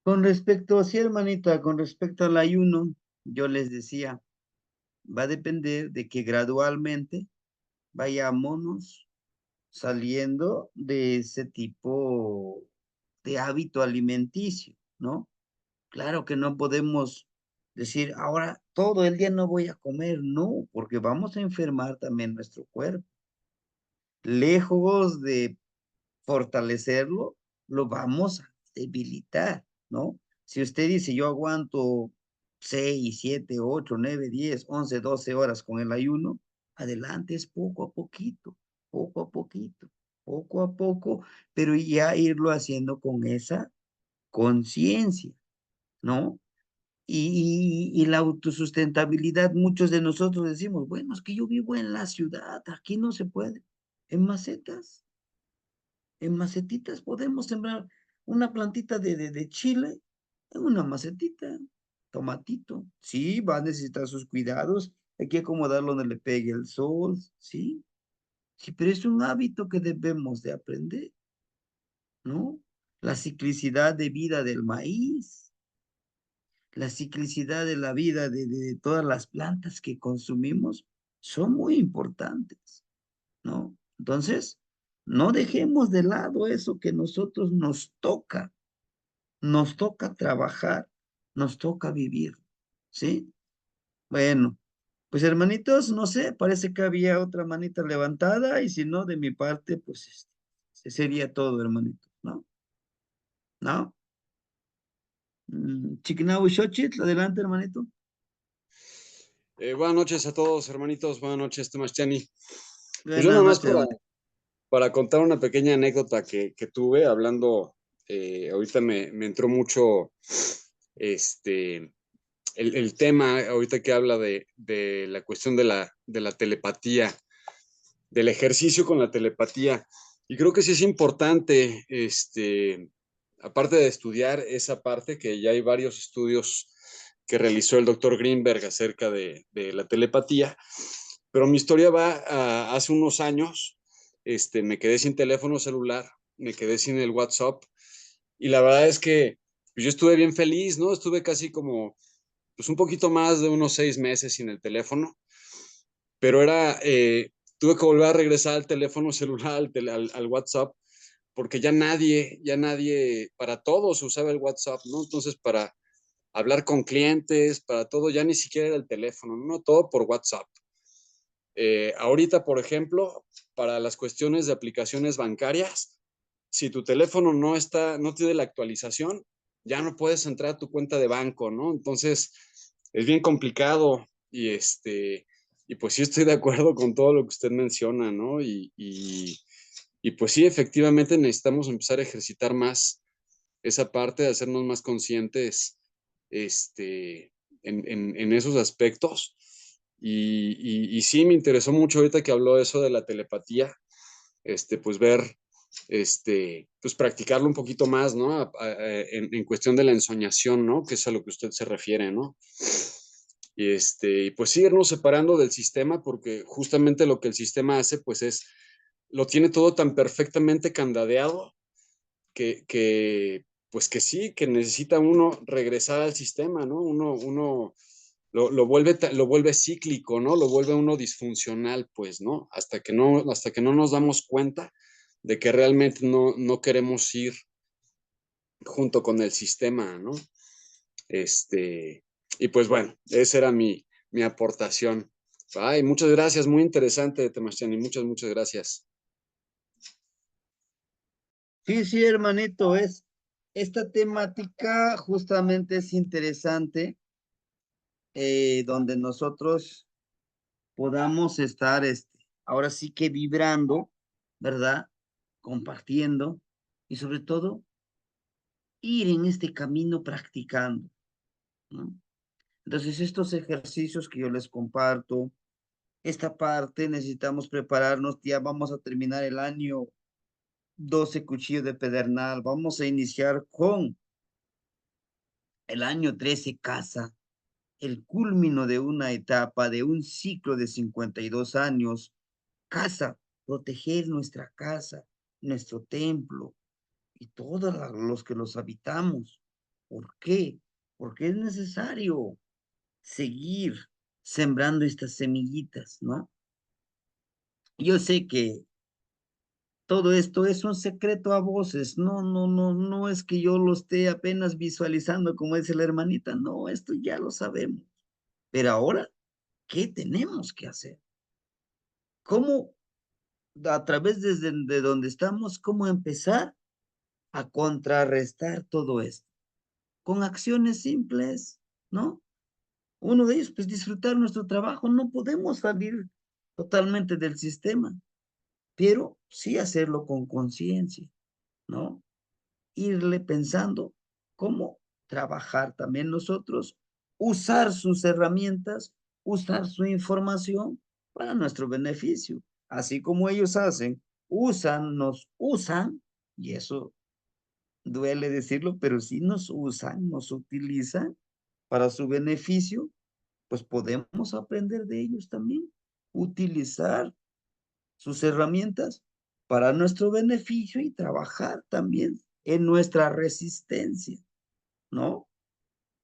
Con respecto, sí, hermanita, con respecto al ayuno, yo les decía, va a depender de que gradualmente vayámonos saliendo de ese tipo de hábito alimenticio, ¿no? Claro que no podemos decir, ahora todo el día no voy a comer, no, porque vamos a enfermar también nuestro cuerpo. Lejos de fortalecerlo, lo vamos a debilitar, ¿no? Si usted dice, yo aguanto 6, 7, 8, 9, 10, 11, 12 horas con el ayuno, adelante, es poco a poquito, poco a poquito, poco a poco, pero ya irlo haciendo con esa conciencia, ¿no? Y la autosustentabilidad, muchos de nosotros decimos, bueno, es que yo vivo en la ciudad, aquí no se puede. En macetitas podemos sembrar una plantita de chile en una macetita, tomatito. Sí, va a necesitar sus cuidados, hay que acomodarlo donde le pegue el sol, sí. Sí, pero es un hábito que debemos de aprender, ¿no? La ciclicidad de vida del maíz, la ciclicidad de la vida de todas las plantas que consumimos son muy importantes, ¿no? Entonces, No dejemos de lado eso que nosotros nos toca trabajar, nos toca vivir, ¿sí? Bueno, pues hermanitos, no sé, parece que había otra manita levantada y si no, de mi parte, pues sería todo, hermanito, ¿no? ¿No? Chiquinau y Xochitl, adelante, hermanito. Buenas noches a todos, hermanitos. Buenas noches, Sebastiani. Pues yo Buenas nada más noches, hermanito. para contar una pequeña anécdota que tuve hablando, ahorita me entró mucho el tema, ahorita que habla de la cuestión de la telepatía, del ejercicio con la telepatía. Y creo que sí es importante, aparte de estudiar esa parte, que ya hay varios estudios que realizó el doctor Greenberg acerca de la telepatía, pero mi historia va a hace unos años, me quedé sin teléfono celular, me quedé sin el WhatsApp, y la verdad es que pues, yo estuve bien feliz, ¿no? Estuve casi como, pues un poquito más de unos 6 meses sin el teléfono, pero tuve que volver a regresar al teléfono celular, al WhatsApp, porque ya nadie, para todos usaba el WhatsApp, ¿no? Entonces, para hablar con clientes, para todo, ya ni siquiera era el teléfono, ¿no? Todo por WhatsApp. Ahorita, por ejemplo, para las cuestiones de aplicaciones bancarias, si tu teléfono no tiene la actualización, ya no puedes entrar a tu cuenta de banco, ¿no? Entonces, es bien complicado y pues sí estoy de acuerdo con todo lo que usted menciona, ¿no? Y pues sí, efectivamente necesitamos empezar a ejercitar más esa parte de hacernos más conscientes en esos aspectos. Y sí, me interesó mucho ahorita que habló eso de la telepatía, pues ver, pues practicarlo un poquito más, ¿no? En cuestión de la ensoñación, ¿no? Que es a lo que usted se refiere, ¿no? Y pues sí, irnos separando del sistema, porque justamente lo que el sistema hace, pues lo tiene todo tan perfectamente candadeado pues que sí, que necesita uno regresar al sistema, ¿no? Uno lo vuelve cíclico, ¿no? Lo vuelve uno disfuncional, pues, ¿no? Hasta que no nos damos cuenta de que realmente no queremos ir junto con el sistema, ¿no? Y pues bueno, esa era mi aportación. Ay, muchas gracias, muy interesante, Temachani, muchas gracias. Sí, hermanito, esta temática justamente es interesante, donde nosotros podamos estar, ahora sí que vibrando, ¿verdad? Compartiendo y sobre todo ir en este camino practicando, ¿no? Entonces, estos ejercicios que yo les comparto, esta parte necesitamos prepararnos, ya vamos a terminar el año 12 cuchillos de pedernal, vamos a iniciar con el año 13 casa, el culmino de una etapa, de un ciclo de 52 años, casa, proteger nuestra casa, nuestro templo y todos los que los habitamos. ¿Por qué? Porque es necesario seguir sembrando estas semillitas, ¿no? Yo sé que todo esto es un secreto a voces, no es que yo lo esté apenas visualizando como dice la hermanita, no, esto ya lo sabemos. Pero ahora, ¿qué tenemos que hacer? ¿Cómo, a través de donde estamos, cómo empezar a contrarrestar todo esto? Con acciones simples, ¿no? Uno de ellos, pues disfrutar nuestro trabajo. No podemos salir totalmente del sistema, pero sí hacerlo con conciencia, ¿no? Irle pensando cómo trabajar también nosotros, usar sus herramientas, usar su información para nuestro beneficio. Así como ellos hacen, nos usan, y eso duele decirlo, pero si nos usan, nos utilizan para su beneficio, pues podemos aprender de ellos también, utilizar sus herramientas para nuestro beneficio y trabajar también en nuestra resistencia, ¿no?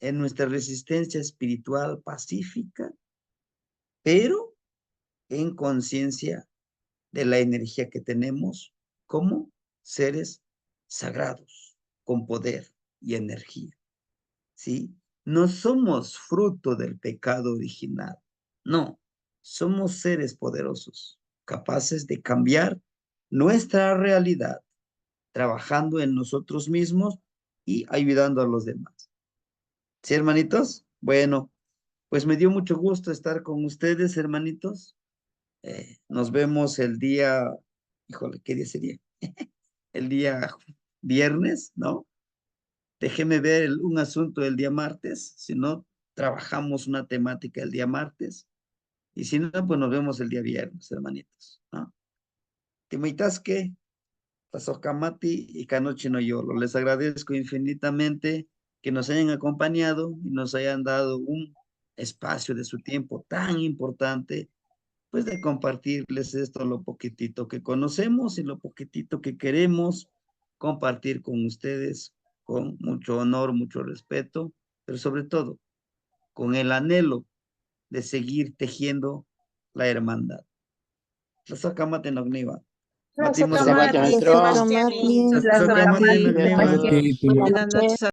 En nuestra resistencia espiritual pacífica, pero en conciencia de la energía que tenemos como seres sagrados, con poder y energía, ¿sí? No somos fruto del pecado original, no, somos seres poderosos, capaces de cambiar nuestra realidad, trabajando en nosotros mismos y ayudando a los demás. ¿Sí, hermanitos? Bueno, pues me dio mucho gusto estar con ustedes, hermanitos. Nos vemos el día, híjole, ¿qué día sería? El día viernes, ¿no? Déjeme ver un asunto el día martes, si no, trabajamos una temática el día martes, y si no, pues nos vemos el día viernes, hermanitos, ¿no? Timaitasque, Pasocamati y Canoche no Yolo. Les agradezco infinitamente que nos hayan acompañado y nos hayan dado un espacio de su tiempo tan importante, pues de compartirles esto, lo poquitito que conocemos y lo poquitito que queremos compartir con ustedes, con mucho honor, mucho respeto, pero sobre todo con el anhelo de seguir tejiendo la hermandad. Tlazohcamati nogniwa. Matimos Tlazohcamati, Tlazohcamati Sebastianito. nogniwa. Tlazohcamati. Buenas noches.